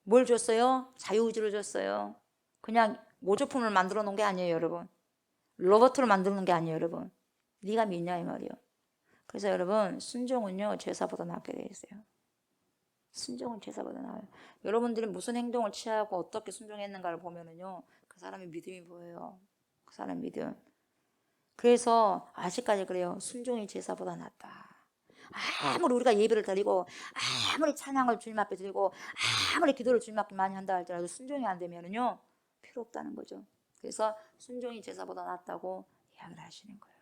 뭘 줬어요? 자유의지를 줬어요. 그냥 모조품을 만들어 놓은 게 아니에요, 여러분. 로봇을 만드는 게 아니에요, 여러분. 네가 믿냐 이 말이에요. 그래서 여러분, 순종은요 제사보다 낫게 돼 있어요. 순종은 제사보다 나아요. 여러분들이 무슨 행동을 취하고 어떻게 순종했는가를 보면은요 그 사람의 믿음이 보여요. 그 사람 믿음. 그래서 아직까지 그래요. 순종이 제사보다 낫다. 아무리 우리가 예배를 드리고 아무리 찬양을 주님 앞에 드리고 아무리 기도를 주님 앞에 많이 한다 할지라도 순종이 안 되면은요 필요 없다는 거죠. 그래서 순종이 제사보다 낫다고 이야기를 하시는 거예요.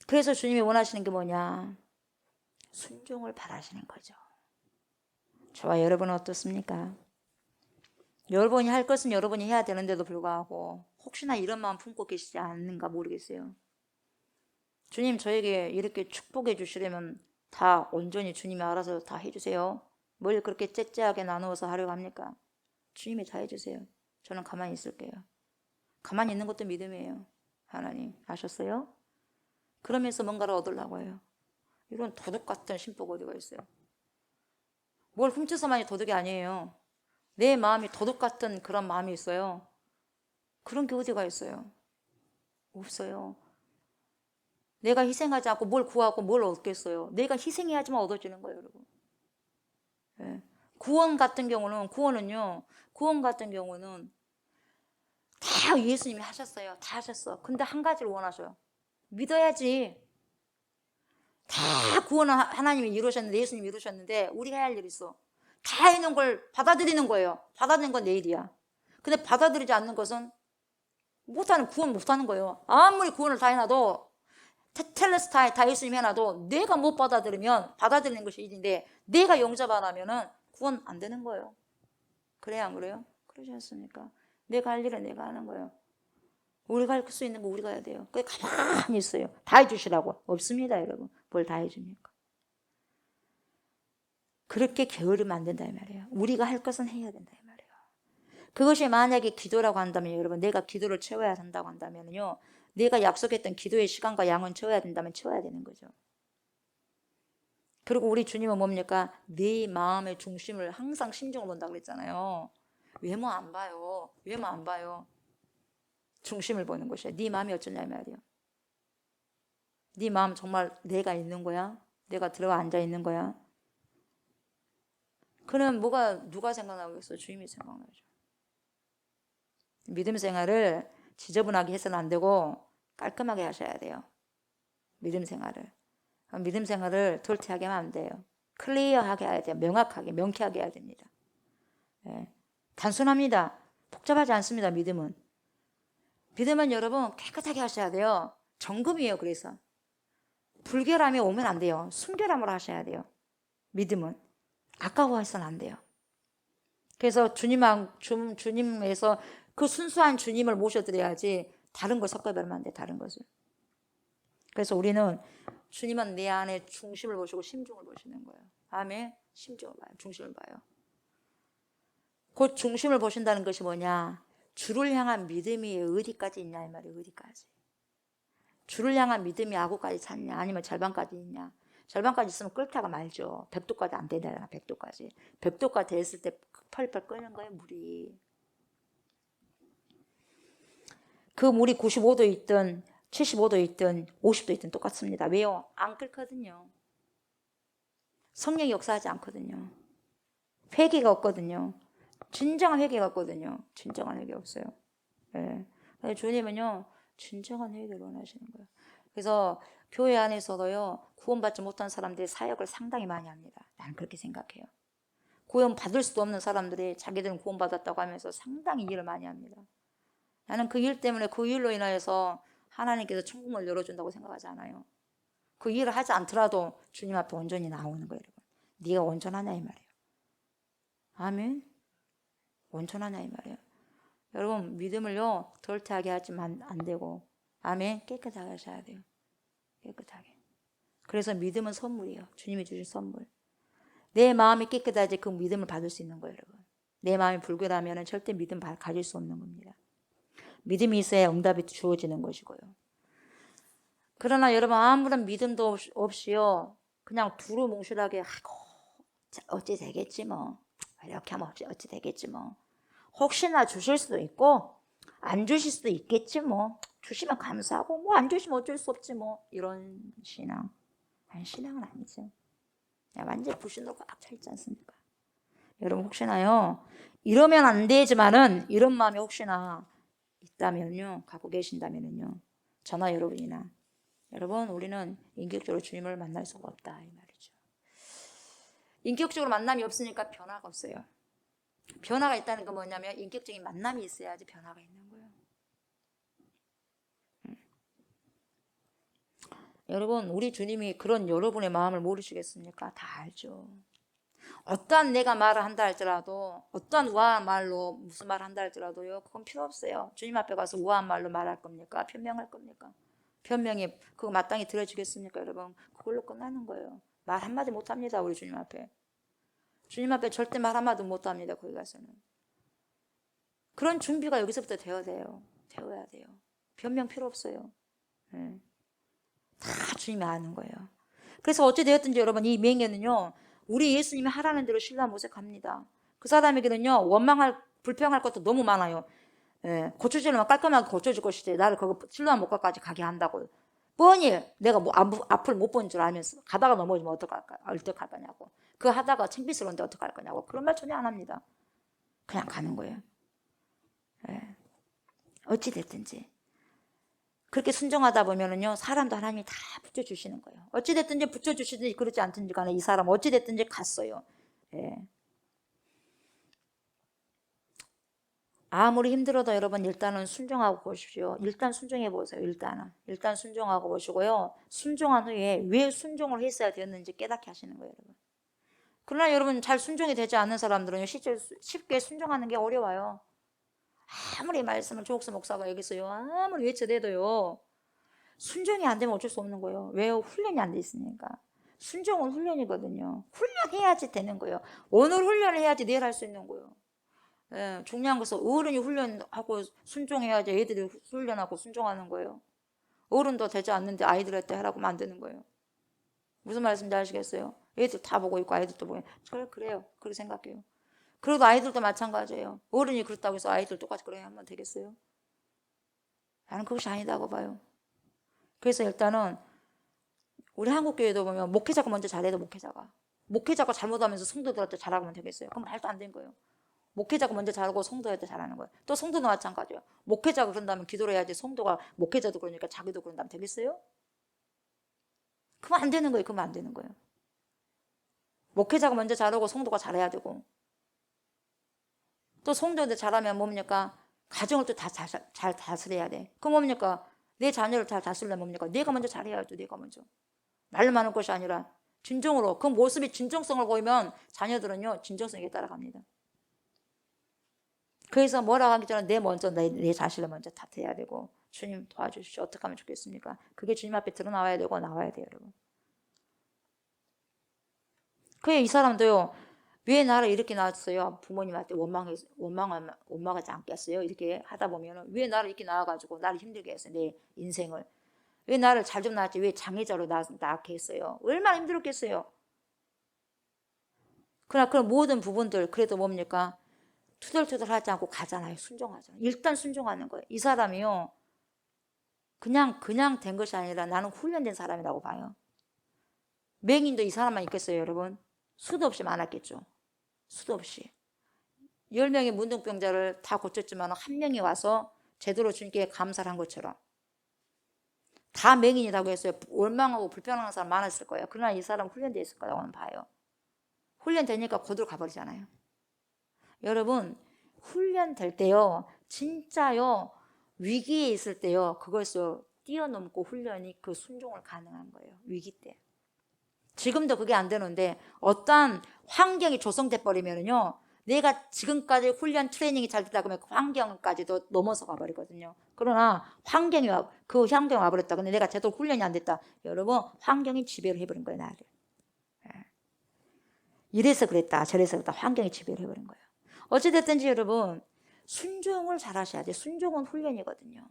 그래서 주님이 원하시는 게 뭐냐? 순종을 바라시는 거죠. 저와 여러분은 어떻습니까? 여러분이 할 것은 여러분이 해야 되는데도 불구하고 혹시나 이런 마음 품고 계시지 않는가 모르겠어요. 주님 저에게 이렇게 축복해 주시려면 다 온전히 주님이 알아서 다 해주세요. 뭘 그렇게 째째하게 나누어서 하려고 합니까? 주님이 다 해주세요. 저는 가만히 있을게요. 가만히 있는 것도 믿음이에요. 하나님 아셨어요? 그러면서 뭔가를 얻으려고 해요. 이런 도둑 같은 심보가 어디가 있어요? 뭘 훔쳐서만이 도둑이 아니에요. 내 마음이 도둑 같은 그런 마음이 있어요. 그런 게 어디가 있어요? 없어요. 내가 희생하지 않고 뭘 구하고 뭘 얻겠어야죠. 내가 희생해야지만 얻어지는 거예요, 여러분. 네. 구원 같은 경우는 다 예수님이 하셨어요. 다 하셨어. 근데 한 가지를 원하셔요. 믿어야지. 다 구원은 하나님이 이루셨는데, 예수님이 이루셨는데 우리가 해야 할 일이 있어. 다 해놓은 걸 받아들이는 거예요. 받아들이는 건 내일이야. 근데 받아들이지 않는 것은 구원 못하는 거예요. 아무리 구원을 다 해놔도 텔레스타에 다 예수님 해놔도 내가 못 받아들이면 받아들이는 것이 일인데 내가 용접 안 하면은 구원 안 되는 거예요. 그래요, 안 그래요? 그러지 않습니까? 내가 할 일은 내가 하는 거예요. 우리가 할 수 있는 거 우리가 해야 돼요. 그게 가만히 있어요. 다 해주시라고. 없습니다, 여러분. 뭘 다 해줍니까? 그렇게 게으르면 안 된다 이 말이에요. 우리가 할 것은 해야 된다 이 말이에요. 그것이 만약에 기도라고 한다면 여러분 내가 기도를 채워야 한다고 한다면요 내가 약속했던 기도의 시간과 양은 채워야 된다면 채워야 되는 거죠. 그리고 우리 주님은 뭡니까? 네 마음의 중심을 항상 심중을 본다고 그랬잖아요. 외모 안 봐요. 외모 안 봐요. 중심을 보는 것이야. 네 마음이 어쩌냐 이 말이에요. 네 마음 정말 내가 있는 거야? 내가 들어가 앉아 있는 거야? 그럼 누가 생각나겠어? 주님이 생각나죠. 믿음 생활을 지저분하게 해서는 안 되고 깔끔하게 하셔야 돼요. 믿음 생활을 돌태하게 하면 안 돼요. 클리어하게 해야 돼요. 명확하게, 명쾌하게 해야 됩니다. 네. 단순합니다. 복잡하지 않습니다. 믿음은 여러분 깨끗하게 하셔야 돼요. 정금이에요. 그래서 불결함이 오면 안 돼요. 순결함으로 하셔야 돼요. 믿음은 아까워해서는 안 돼요. 그래서 주님에서 그 순수한 주님을 모셔드려야지 다른 걸 섞어버리면 안 돼. 다른 것을. 그래서 우리는 주님은 내 안에 중심을 보시고 심중을 보시는 거예요. 아멘. 심중을 봐요. 중심을 봐요. 곧 중심을 보신다는 것이 뭐냐? 주를 향한 믿음이 어디까지 있냐 이 말이에요. 어디까지. 주를 향한 믿음이 아구까지 찼냐 아니면 절반까지 있냐. 절반까지 있으면 끓다가 말죠. 100도까지 안 되잖아. 100도까지. 100도까지 됐을 때 펄펄 끓는 거예요. 물이. 그 물이 95도 있든 75도 있든 50도 있든 똑같습니다. 왜요? 안 끓거든요. 성령이 역사하지 않거든요. 회개가 없거든요. 진정한 회개가 없거든요. 진정한 회개 없어요. 예. 주님은요, 진정한 회개를 원하시는 거예요. 그래서 교회 안에서도요, 구원받지 못한 사람들이 사역을 상당히 많이 합니다. 나는 그렇게 생각해요. 구원 받을 수도 없는 사람들이 자기들은 구원받았다고 하면서 상당히 일을 많이 합니다. 나는 그 일 때문에 그 일로 인하여서 하나님께서 천국을 열어준다고 생각하지 않아요. 그 일을 하지 않더라도 주님 앞에 온전히 나오는 거예요, 여러분. 네가 온전하냐 이 말이에요. 아멘. 온전하냐 이 말이에요. 여러분 믿음을요 덜태하게 하지만 안 되고 아멘 깨끗하게 하셔야 돼요. 깨끗하게. 그래서 믿음은 선물이에요. 주님이 주신 선물. 내 마음이 깨끗하지 그 믿음을 받을 수 있는 거예요, 여러분. 내 마음이 불결하면 절대 믿음 가질 수 없는 겁니다. 믿음이 있어야 응답이 주어지는 것이고요. 그러나 여러분 아무런 믿음도 없이요 그냥 두루뭉실하게 하고 어찌 되겠지 뭐 이렇게 하면 어찌 되겠지 뭐 혹시나 주실 수도 있고 안 주실 수도 있겠지 뭐 주시면 감사하고 뭐 안 주시면 어쩔 수 없지 뭐 이런 신앙. 아니 신앙은 아니죠. 완전 불신으로 꽉 차 있지 않습니까? 여러분 혹시나요 이러면 안 되지만은 이런 마음이 혹시나 있다면요 갖고 계신다면은요 저나 여러분이나 여러분 우리는 인격적으로 주님을 만날 수가 없다 이 말이죠. 인격적으로 만남이 없으니까 변화가 없어요. 변화가 있다는 건 뭐냐면 인격적인 만남이 있어야지 변화가 있는 거예요. 여러분 우리 주님이 그런 여러분의 마음을 모르시겠습니까? 다 알죠. 어떠한 내가 말을 한다 할지라도 어떠한 우아한 말로 무슨 말을 한다 할지라도요 그건 필요 없어요. 주님 앞에 가서 우아한 말로 말할 겁니까? 변명할 겁니까? 변명이 그거 마땅히 들어주겠습니까? 여러분 그걸로 끝나는 거예요. 말 한마디 못합니다. 우리 주님 앞에. 주님 앞에 절대 말 한마디 못합니다. 거기 가서는. 그런 준비가 여기서부터 되어야 돼요. 변명 필요 없어요. 네. 다 주님이 아는 거예요. 그래서 어찌 되었든지 여러분 이 맹에는요 우리 예수님이 하라는 대로 신라 모색합니다. 그 사람에게는요 원망할 불평할 것도 너무 많아요. 예, 고쳐주려면 깔끔하게 고쳐줄 것이지 나를 거기 신라한 목까지 가게 한다고 뻔히 내가 뭐 앞을 못 본 줄 알면서 가다가 넘어지면 어떡할 거냐고 그 하다가 창피스러운데 어떡할 거냐고 그런 말 전혀 안 합니다. 그냥 가는 거예요. 예. 어찌 됐든지 그렇게 순종하다 보면은요 사람도 하나님이 다 붙여주시는 거예요. 어찌 됐든지 붙여주시든지 그렇지 않든지 간에 이 사람 어찌 됐든지 갔어요. 예. 아무리 힘들어도 여러분 일단은 순종하고 보십시오. 일단 순종해 보세요. 일단 순종하고 보시고요. 순종한 후에 왜 순종을 했어야 되었는지 깨닫게 하시는 거예요, 여러분. 그러나 여러분 잘 순종이 되지 않는 사람들은 쉽게 순종하는 게 어려워요. 아무리 말씀을 조옥수 목사가 여기서요 아무리 외쳐대도요 순종이 안 되면 어쩔 수 없는 거예요. 왜요? 훈련이 안 돼 있으니까. 순종은 훈련이거든요. 훈련해야지 되는 거예요. 오늘 훈련을 해야지 내일 할 수 있는 거예요. 예, 중요한 것은 어른이 훈련하고 순종해야지 애들이 훈련하고 순종하는 거예요. 어른도 되지 않는데 아이들한테 하라고 만드는 거예요. 무슨 말씀인지 아시겠어요? 애들 다 보고 있고 아이들도 보고 있고 그래요. 그렇게 생각해요. 그래도 아이들도 마찬가지예요. 어른이 그렇다고 해서 아이들 똑같이 그래 하면 되겠어요? 나는 그것이 아니다고 봐요. 그래서 일단은 우리 한국교회도 보면 목회자가 먼저 잘해도 목회자가 잘못하면서 성도들한테 잘하면 되겠어요? 그럼 말도 안 되는 거예요. 목회자가 먼저 잘하고 성도한테 잘하는 거예요. 또 성도도 마찬가지예요. 목회자가 그런다면 기도를 해야지 성도가 목회자도 그러니까 자기도 그런다면 되겠어요? 그러면 안 되는 거예요. 목회자가 먼저 잘하고 성도가 잘해야 되고 또 성도한테 잘하면 뭡니까? 가정을 또 다 잘 다스려야 돼. 그럼 뭡니까? 내 자녀를 잘 다스리려면 뭡니까? 내가 먼저 잘해야죠. 내가 먼저. 말로만 하는 것이 아니라 진정으로 그 모습이 진정성을 보이면 자녀들은요 진정성에 따라갑니다. 그래서 뭐라고 하기 전에 내 자신을 먼저 탓해야 되고 주님 도와주십시오. 어떻게 하면 좋겠습니까? 그게 주님 앞에 드러나와야 되고 나와야 돼요, 여러분. 그게 이 사람도요 왜 나를 이렇게 낳았어요? 부모님한테 원망하지 않겠어요? 이렇게 하다 보면 왜 나를 이렇게 낳아가지고 나를 힘들게 했어요? 내 인생을. 왜 나를 잘 좀 낳았지? 왜 장애자로 낳게 했어요? 얼마나 힘들었겠어요? 그러나 그런 모든 부분들 그래도 뭡니까? 투덜투덜 하지 않고 가잖아요. 순종하잖아요. 일단 순종하는 거예요. 이 사람이요. 그냥 된 것이 아니라 나는 훈련된 사람이라고 봐요. 맹인도 이 사람만 있겠어요, 여러분? 수도 없이 많았겠죠. 수도 없이. 10명의 문둥병자를 다 고쳤지만 한 명이 와서 제대로 주님께 감사를 한 것처럼. 다 맹인이라고 했어요. 원망하고 불편한 사람 많았을 거예요. 그러나 이 사람 훈련되어 있을 거라고는 봐요. 훈련되니까 그대로 가버리잖아요. 여러분, 훈련될 때요, 진짜요, 위기에 있을 때요, 그것을 뛰어넘고 훈련이 그 순종을 가능한 거예요. 위기 때. 지금도 그게 안 되는데 어떠한 환경이 조성돼 버리면요, 내가 지금까지 훈련 트레이닝이 잘 됐다 그러면 그 환경까지도 넘어서 가버리거든요. 그러나 그 환경이 와버렸다. 근데 내가 제대로 훈련이 안 됐다. 여러분, 환경이 지배를 해버린 거예요, 나를. 이래서 그랬다, 저래서 그랬다. 환경이 지배를 해버린 거예요. 어찌됐든지 여러분, 순종을 잘 하셔야 돼요. 순종은 훈련이거든요.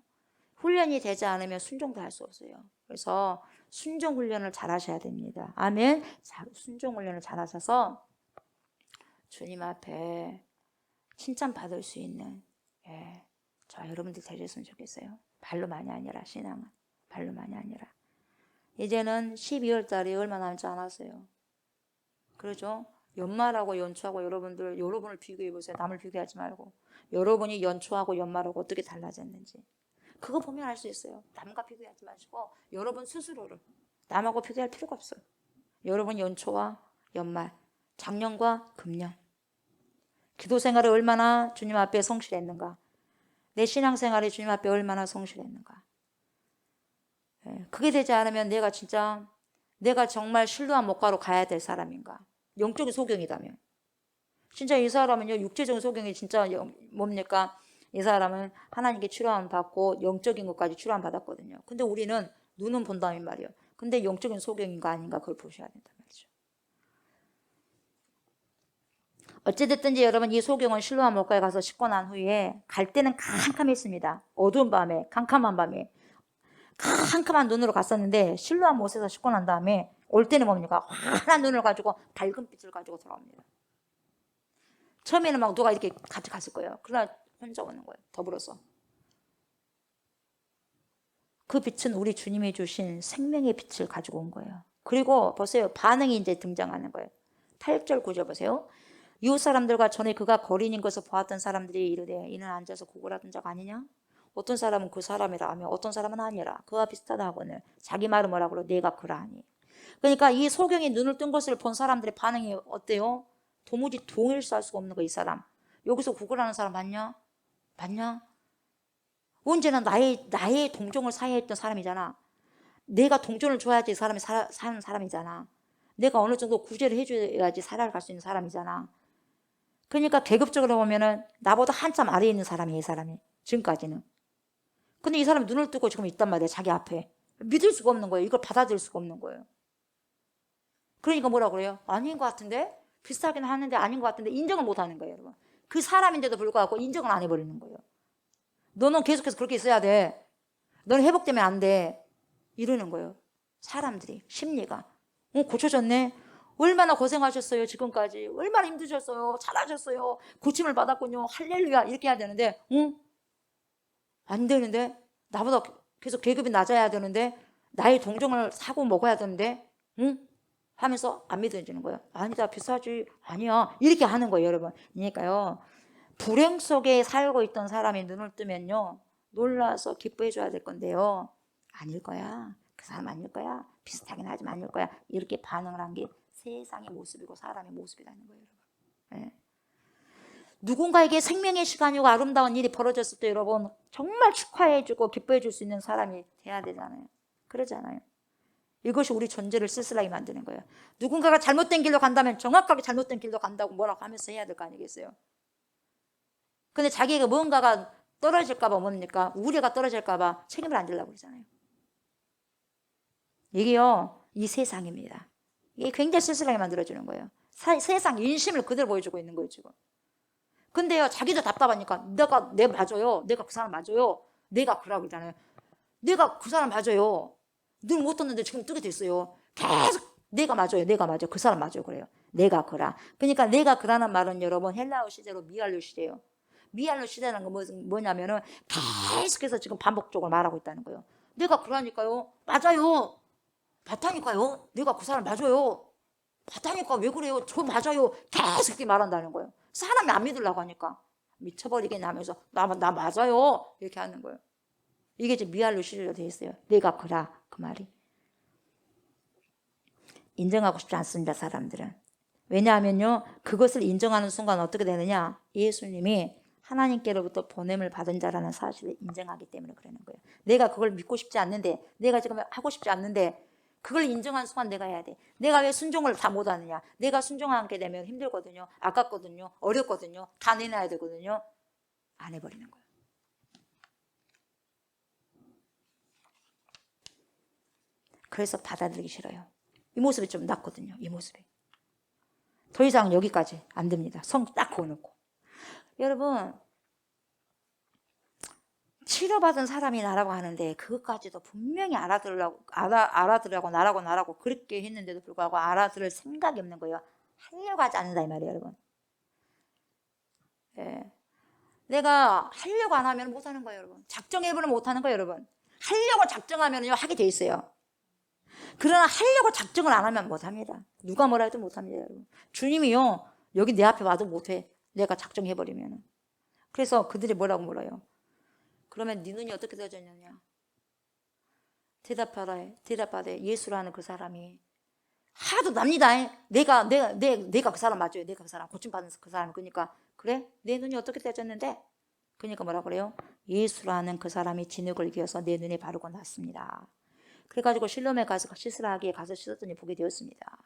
훈련이 되지 않으면 순종도 할 수 없어요. 그래서 순종 훈련을 잘 하셔야 됩니다. 아멘. 순종 훈련을 잘 하셔서 주님 앞에 칭찬받을 수 있는, 저 여러분들 되셨으면 좋겠어요. 발로만이 아니라, 신앙은 발로만이 아니라. 이제는 12월 달이 얼마 남지 않았어요. 그러죠? 연말하고 연초하고 여러분을 비교해 보세요. 남을 비교하지 말고 여러분이 연초하고 연말하고 어떻게 달라졌는지 그거 보면 알 수 있어요. 남과 비교하지 마시고 여러분 스스로를, 남하고 비교할 필요가 없어요. 여러분 연초와 연말, 작년과 금년, 기도 생활을 얼마나 주님 앞에 성실했는가, 내 신앙 생활이 주님 앞에 얼마나 성실했는가. 그게 되지 않으면 내가 정말 신뢰한 목가로 가야 될 사람인가? 영적인 소경이다면. 진짜 이 사람은요, 육체적인 소경이 진짜 뭡니까? 이 사람은 하나님께 치료함 받고 영적인 것까지 치료함 받았거든요. 근데 우리는 눈은 본다면 말이에요. 근데 영적인 소경인가 아닌가 그걸 보셔야 된단 말이죠. 어찌됐든지 여러분, 이 소경은 실로암 목가에 가서 씻고 난 후에 갈 때는 캄캄했습니다. 어두운 밤에, 캄캄한 밤에 캄캄한 눈으로 갔었는데 실로암 못에서 씻고 난 다음에 올 때는 뭡니까? 환한 눈을 가지고 밝은 빛을 가지고 돌아옵니다. 처음에는 막 누가 이렇게 같이 갔을 거예요. 그러나 혼자 오는 거예요. 더불어서. 그 빛은 우리 주님이 주신 생명의 빛을 가지고 온 거예요. 그리고 보세요. 반응이 이제 등장하는 거예요. 8절 9절 보세요. 이웃 사람들과 전에 그가 거린인 것을 보았던 사람들이 이르되 이는 앉아서 구걸하던 자가 아니냐? 어떤 사람은 그 사람이라 하며 어떤 사람은 아니라 그와 비슷하다 하거늘 자기 말은 뭐라 그러 내가 그러하니. 그러니까 이 소경이 눈을 뜬 것을 본 사람들의 반응이 어때요? 도무지 동일시할 수가 없는 거. 이 사람 여기서 구걸하는 사람 맞냐? 언제나 나의 동정을 사야했던 사람이잖아. 내가 동정을 줘야지 이 사람이 사는 사람이잖아. 내가 어느 정도 구제를 해줘야지 살아갈 수 있는 사람이잖아. 그러니까 계급적으로 보면은 나보다 한참 아래에 있는 사람이에요, 이 사람이. 지금까지는. 근데 이 사람이 눈을 뜨고 지금 있단 말이에요, 자기 앞에. 믿을 수가 없는 거예요. 이걸 받아들일 수가 없는 거예요. 그러니까 뭐라 그래요? 아닌 것 같은데? 비슷하긴 하는데 아닌 것 같은데 인정을 못 하는 거예요, 여러분. 그 사람인데도 불구하고 인정을 안 해버리는 거예요. 너는 계속해서 그렇게 있어야 돼. 너는 회복되면 안 돼. 이러는 거예요. 사람들이, 심리가. 고쳐졌네? 얼마나 고생하셨어요, 지금까지. 얼마나 힘드셨어요. 잘하셨어요. 고침을 받았군요. 할렐루야. 이렇게 해야 되는데, 안 되는데? 나보다 계속 계급이 낮아야 되는데? 나의 동정을 사고 먹어야 되는데? 하면서 안 믿어지는 거예요. 아니다, 비싸지. 아니야. 이렇게 하는 거예요, 여러분. 그러니까요, 불행 속에 살고 있던 사람이 눈을 뜨면요, 놀라서 기뻐해줘야 될 건데요, 아닐 거야. 그 사람 아닐 거야. 비슷하긴 하지만 아닐 거야. 이렇게 반응을 한 게 세상의 모습이고 사람의 모습이라는 거예요, 여러분. 누군가에게 생명의 시간이고 아름다운 일이 벌어졌을 때 여러분 정말 축하해주고 기뻐해줄 수 있는 사람이 돼야 되잖아요. 그러잖아요. 이것이 우리 존재를 쓸쓸하게 만드는 거예요. 누군가가 잘못된 길로 간다면 정확하게 잘못된 길로 간다고 뭐라고 하면서 해야 될 거 아니겠어요. 근데 자기가 뭔가가 떨어질까 봐 뭡니까? 우려가 떨어질까 봐 책임을 안 지려고 그러잖아요. 이게요, 이 세상입니다. 이게 굉장히 쓸쓸하게 만들어주는 거예요. 세상 인심을 그대로 보여주고 있는 거예요 지금. 근데요 자기도 답답하니까 내가 맞아요. 내가 그 사람 맞아요. 내가 그러고 있잖아요. 내가 그 사람 맞아요. 늘 못 떴는데 지금 뜨게 됐어요. 계속 내가 맞아요. 내가 맞아요. 그 사람 맞아요. 그래요. 내가 그라. 그러니까 내가 그라는 말은 여러분 헬라어 시제로 미알로 시제예요. 미알로 시제라는 건 뭐냐면은 계속해서 지금 반복적으로 말하고 있다는 거예요. 내가 그러니까요. 맞아요. 맞다니까요. 내가 그 사람 맞아요. 맞다니까 왜 그래요? 저 맞아요. 계속 이렇게 말한다는 거예요. 사람이 안 믿으려고 하니까 미쳐버리겠네 하면서 나 맞아요. 이렇게 하는 거예요. 이게 이제 미알로 시제로 되어 있어요. 내가 그라 그 말이. 인정하고 싶지 않습니다. 사람들은. 왜냐하면요. 그것을 인정하는 순간 어떻게 되느냐. 예수님이 하나님께로부터 보냄을 받은 자라는 사실을 인정하기 때문에 그러는 거예요. 내가 그걸 믿고 싶지 않는데 내가 지금 하고 싶지 않는데 그걸 인정하는 순간 내가 해야 돼. 내가 왜 순종을 다 못하느냐. 내가 순종하게 되면 힘들거든요. 아깝거든요. 어렵거든요. 다 내놔야 되거든요. 안 해버리는 거예요. 그래서 받아들이기 싫어요. 이 모습이 좀 낫거든요. 이 모습이. 더 이상 여기까지 안 됩니다. 성 딱 그어놓고. 여러분 치료받은 사람이 나라고 하는데 그것까지도 분명히 알아들으라고 나라고 그렇게 했는데도 불구하고 알아들을 생각이 없는 거예요. 하려고 하지 않는다 이 말이에요. 여러분. 예. 내가 하려고 안 하면 못하는 거예요. 여러분. 작정해보면 못하는 거예요. 여러분. 하려고 작정하면요 하게 돼 있어요. 그러나 하려고 작정을 안 하면 못합니다. 누가 뭐라 해도 못합니다. 여러분. 주님이요 여기 내 앞에 와도 못해. 내가 작정해버리면. 그래서 그들이 뭐라고 물어요. 그러면 네 눈이 어떻게 되어졌느냐. 대답하래. 예수라는 그 사람이 하도 납니다. 내가 그 사람 맞아요. 내가 그 사람 고침받은 그 사람. 그러니까 그래? 내 눈이 어떻게 되어졌는데? 그러니까 뭐라 그래요? 예수라는 그 사람이 진흙을 기어서 내 눈에 바르고 났습니다. 그래가지고 실로암에 가서 시스라하게 가서 씻었더니 보게 되었습니다.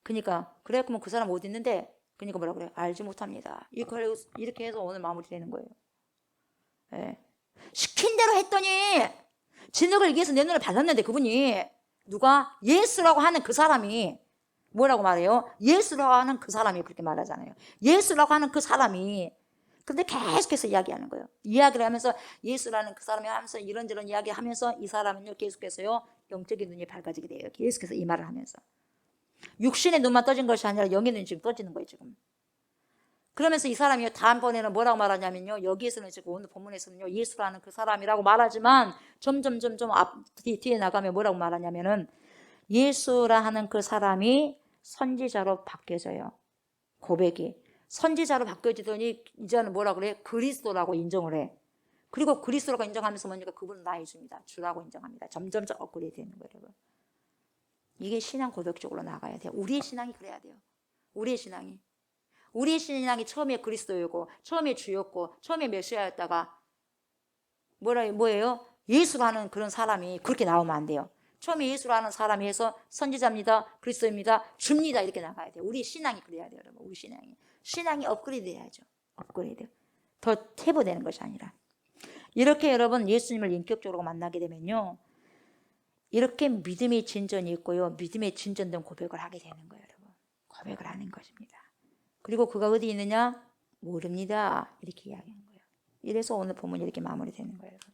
그러니까 그래 그러면 그 사람 어디 있는데? 그러니까 뭐라 그래? 알지 못합니다. 이렇게 해서 오늘 마무리되는 거예요. 예. 시킨 대로 했더니 진흙을 기어서 내 눈을 발랐는데 그분이 누가? 예수라고 하는 그 사람이 뭐라고 말해요? 예수라고 하는 그 사람이 그렇게 말하잖아요. 예수라고 하는 그 사람이 근데 계속해서 이야기하는 거예요. 이야기를 하면서 예수라는 그 사람이 하면서 이런저런 이야기하면서 이 사람은요 계속해서요 영적인 눈이 밝아지게 돼요. 계속해서 이 말을 하면서 육신의 눈만 떠진 것이 아니라 영의 눈이 지금 떠지는 거예요 지금. 그러면서 이 사람이 다음번에는 뭐라고 말하냐면요. 여기에서는 지금 오늘 본문에서는요 예수라는 그 사람이라고 말하지만 점점 뒤에 나가면 뭐라고 말하냐면은 예수라 하는 그 사람이 선지자로 바뀌어져요. 고백이 선지자로 바뀌어지더니 이제는 뭐라 그래? 그리스도라고 인정을 해. 그리고 그리스도라고 인정하면서 뭐니까 그분은 나의 주입니다. 주라고 인정합니다. 점점 업그레이드 되는 거예요. 여러분. 이게 신앙 고백적으로 나가야 돼요. 우리의 신앙이 그래야 돼요. 우리의 신앙이 처음에 그리스도였고 처음에 주였고 처음에 메시아였다가 뭐예요? 예수라는 그런 사람이 그렇게 나오면 안 돼요. 처음에 예수라는 사람이 해서 선지자입니다. 그리스도입니다. 줍니다. 이렇게 나가야 돼요. 우리 신앙이 그래야 돼요. 여러분. 우리 신앙이 업그레이드 해야죠. 업그레이드. 더 퇴보되는 것이 아니라. 이렇게 여러분 예수님을 인격적으로 만나게 되면요. 이렇게 믿음의 진전이 있고요. 믿음의 진전된 고백을 하게 되는 거예요. 여러분. 고백을 하는 것입니다. 그리고 그가 어디 있느냐? 모릅니다. 이렇게 이야기하는 거예요. 이래서 오늘 본문이 이렇게 마무리되는 거예요. 여러분.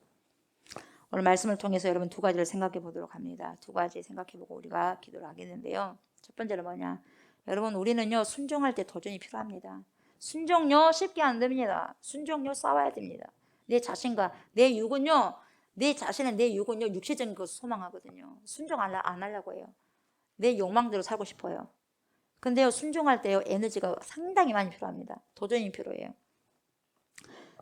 오늘 말씀을 통해서 여러분 두 가지를 생각해 보도록 합니다. 두 가지 생각해 보고 우리가 기도를 하겠는데요. 첫 번째는 뭐냐? 여러분 우리는요 순종할 때 도전이 필요합니다. 순종요 쉽게 안 됩니다. 순종요 싸워야 됩니다. 내 자신과 내 육은요 내 육은요 육체적인 것을 소망하거든요. 순종 안 하려고 해요. 내 욕망대로 살고 싶어요. 근데요 순종할 때요 에너지가 상당히 많이 필요합니다. 도전이 필요해요.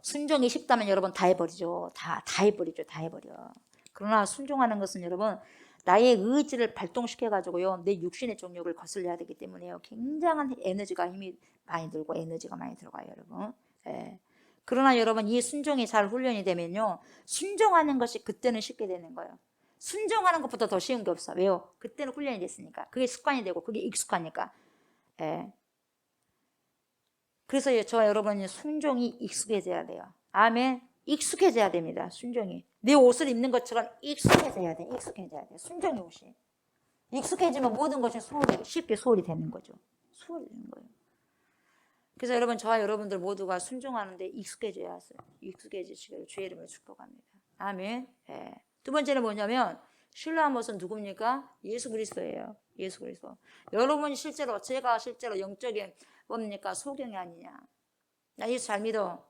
순종이 쉽다면 여러분 다 해버리죠. 다 해버려. 그러나 순종하는 것은 여러분 나의 의지를 발동시켜가지고요 내 육신의 정욕을 거슬려야 되기 때문에요 굉장한 힘이 많이 들고 에너지가 많이 들어가요 여러분. 예. 그러나 여러분 이 순종이 잘 훈련이 되면요 순종하는 것이 그때는 쉽게 되는 거예요. 순종하는 것보다 더 쉬운 게 없어. 왜요? 그때는 훈련이 됐으니까. 그게 습관이 되고 그게 익숙하니까. 예. 그래서 저 여러분이 순종이 익숙해져야 돼요. 아멘. 익숙해져야 됩니다. 순종이. 내 옷을 입는 것처럼 익숙해져야 돼. 순종의 옷이. 익숙해지면 모든 것이 쉽게 소홀히 되는 거죠. 소홀히 되는 거예요. 그래서 여러분, 저와 여러분들 모두가 순종하는데 익숙해져야 하세요. 익숙해지시기를 주의 이름으로 축복합니다. 아멘. 예. 두 번째는 뭐냐면 신뢰한 것은 누굽니까? 예수 그리스도예요. 예수 그리스도. 여러분이 실제로 제가 실제로 영적인 뭡니까? 소경이 아니냐. 나 예수 잘 믿어.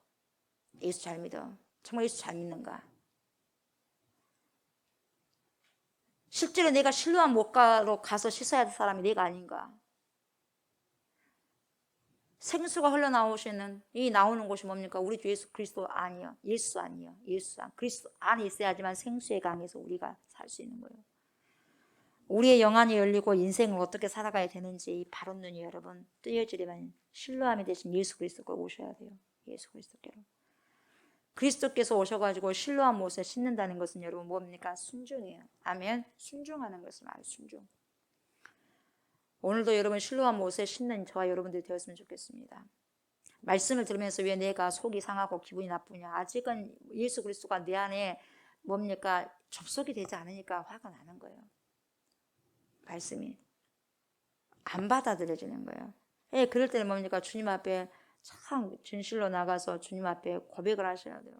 예수 잘 믿어. 정말 예수 잘 믿는가? 실제로 내가 신뢰한 목가로 가서 씻어야 할 사람이 내가 아닌가? 생수가 흘러나오시는 이 나오는 곳이 뭡니까? 우리 주 예수 그리스도 아니요. 예수 아니요. 예수 안. 그리스도 안에 있어야지만 생수의 강에서 우리가 살 수 있는 거예요. 우리의 영안이 열리고 인생을 어떻게 살아가야 되는지 이 바른 눈이 여러분 뜨여지려면 신뢰함이 되신 예수 그리스도께 오셔야 돼요. 예수 그리스도께로. 그리스도께서 오셔가지고 신뢰한 못에 씻는다는 것은 여러분 뭡니까? 순종이에요. 아멘. 순종하는 것을 말해요. 순종. 오늘도 여러분 신뢰한 못에 씻는 저와 여러분들이 되었으면 좋겠습니다. 말씀을 들으면서 왜 내가 속이 상하고 기분이 나쁘냐? 아직은 예수 그리스도가 내 안에 뭡니까? 접속이 되지 않으니까 화가 나는 거예요. 말씀이 안 받아들여지는 거예요. 예, 그럴 때는 뭡니까? 주님 앞에 참 진실로 나가서 주님 앞에 고백을 하셔야 돼요.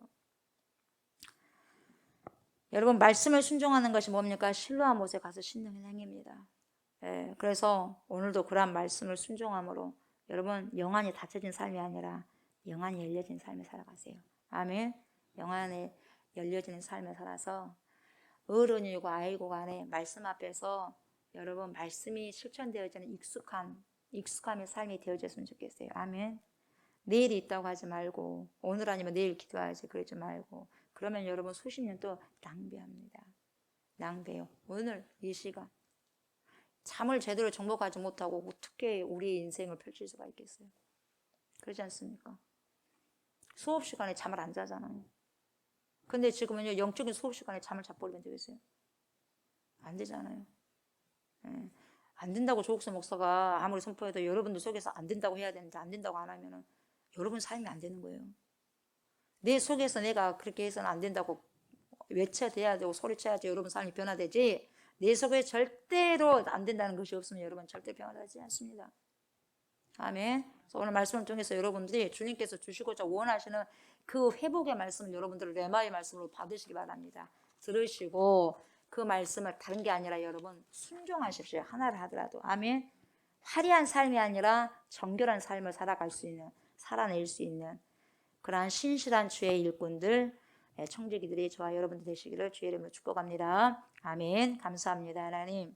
여러분 말씀을 순종하는 것이 뭡니까? 신뢰한 못에 가서 씻는 행위입니다. 예, 그래서 오늘도 그러한 말씀을 순종함으로 여러분 영안이 닫혀진 삶이 아니라 영안이 열려진 삶을 살아가세요. 아멘. 영안이 열려지는 삶을 살아서 어른이고 아이고 간에 말씀 앞에서 여러분 말씀이 실천되어지는 익숙함의 삶이 되어졌으면 좋겠어요. 아멘. 내일이 있다고 하지 말고 오늘 아니면 내일 기도하지 그러지 말고 그러면 여러분 수십 년 또 낭비합니다. 낭비해요. 오늘 이 시간 잠을 제대로 정복하지 못하고 어떻게 우리의 인생을 펼칠 수가 있겠어요? 그러지 않습니까? 수업 시간에 잠을 안 자잖아요. 근데 지금은요 영적인 수업 시간에 잠을 자버리면 되겠어요? 안 되잖아요. 예. 안 된다고 조국수 목사가 아무리 선포해도 여러분들 속에서 안 된다고 해야 되는데 안 된다고 안 하면은 여러분 삶이 안 되는 거예요. 내 속에서 내가 그렇게 해서는 안 된다고 외쳐야 되고 소리쳐야지 여러분 삶이 변화되지 내 속에 절대로 안 된다는 것이 없으면 여러분 절대 변화되지 않습니다. 아멘. 그래서 오늘 말씀을 통해서 여러분들이 주님께서 주시고자 원하시는 그 회복의 말씀을 여러분들 레마의 말씀으로 받으시기 바랍니다. 들으시고 그 말씀을 다른 게 아니라 여러분 순종하십시오. 하나를 하더라도. 아멘. 화려한 삶이 아니라 정결한 삶을 살아낼 수 있는 그러한 신실한 주의 일꾼들, 청지기들이 저와 여러분들 되시기를 주의 이름으로 축복합니다. 아멘. 감사합니다. 하나님.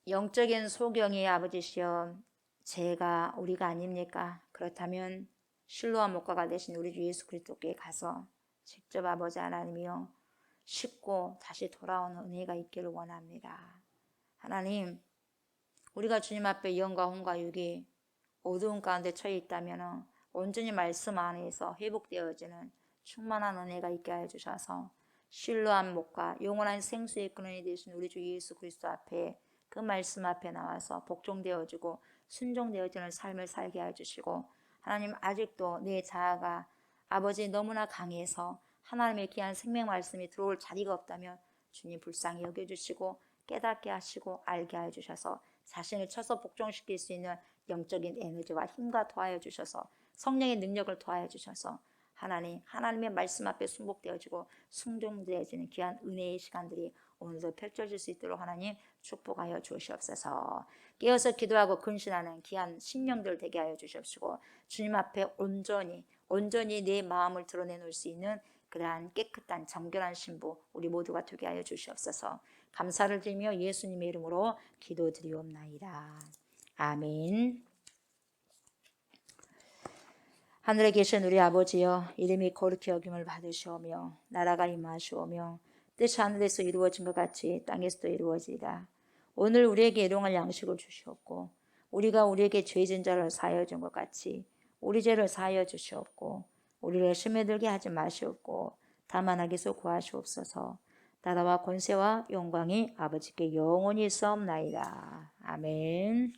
영적인 소경이 아버지시여 우리가 아닙니까? 그렇다면 실로한 목가가 되신 우리 주 예수 그리스도께 가서 직접 아버지 하나님이여 씻고 다시 돌아오는 은혜가 있기를 원합니다. 하나님, 우리가 주님 앞에 영과 혼과 육이 어두운 가운데 처해 있다면 온전히 말씀 안에서 회복되어지는 충만한 은혜가 있게 하여 주셔서 신뢰한 목과 영원한 생수의 근원이 되신 우리 주 예수 그리스도 앞에 그 말씀 앞에 나와서 복종되어지고 순종되어지는 삶을 살게 하여 주시고 하나님 아직도 내 자아가 아버지 너무나 강해서 하나님의 귀한 생명 말씀이 들어올 자리가 없다면 주님 불쌍히 여겨주시고 깨닫게 하시고 알게 하여 주셔서 자신을 쳐서 복종시킬 수 있는 영적인 에너지와 힘과 더하여 주셔서 성령의 능력을 더하여 주셔서 하나님의 말씀 앞에 순복되어지고 순종되어지는 귀한 은혜의 시간들이 오늘도 펼쳐질 수 있도록 하나님 축복하여 주시옵소서. 깨어서 기도하고 근신하는 귀한 심령들 되게 하여 주시옵시고 주님 앞에 온전히 내 마음을 드러내놓을 수 있는 그러한 깨끗한 정결한 신부 우리 모두가 되게 하여 주시옵소서. 감사를 드리며 예수님의 이름으로 기도드리옵나이다. 아멘. 하늘에 계신 우리 아버지여 이름이 거룩히 여김을 받으시오며 나라가 임하시오며 뜻이 하늘에서 이루어진 것 같이 땅에서도 이루어지이다. 오늘 우리에게 일용할 양식을 주시옵고 우리가 우리에게 죄진 자를 사하여 준 것 같이 우리 죄를 사하여 주시옵고 우리를 시험에 들게 하지 마시옵고 다만 악에서 구하시옵소서. 나라와 권세와 영광이 아버지께 영원히 있사옵나이다. 아멘.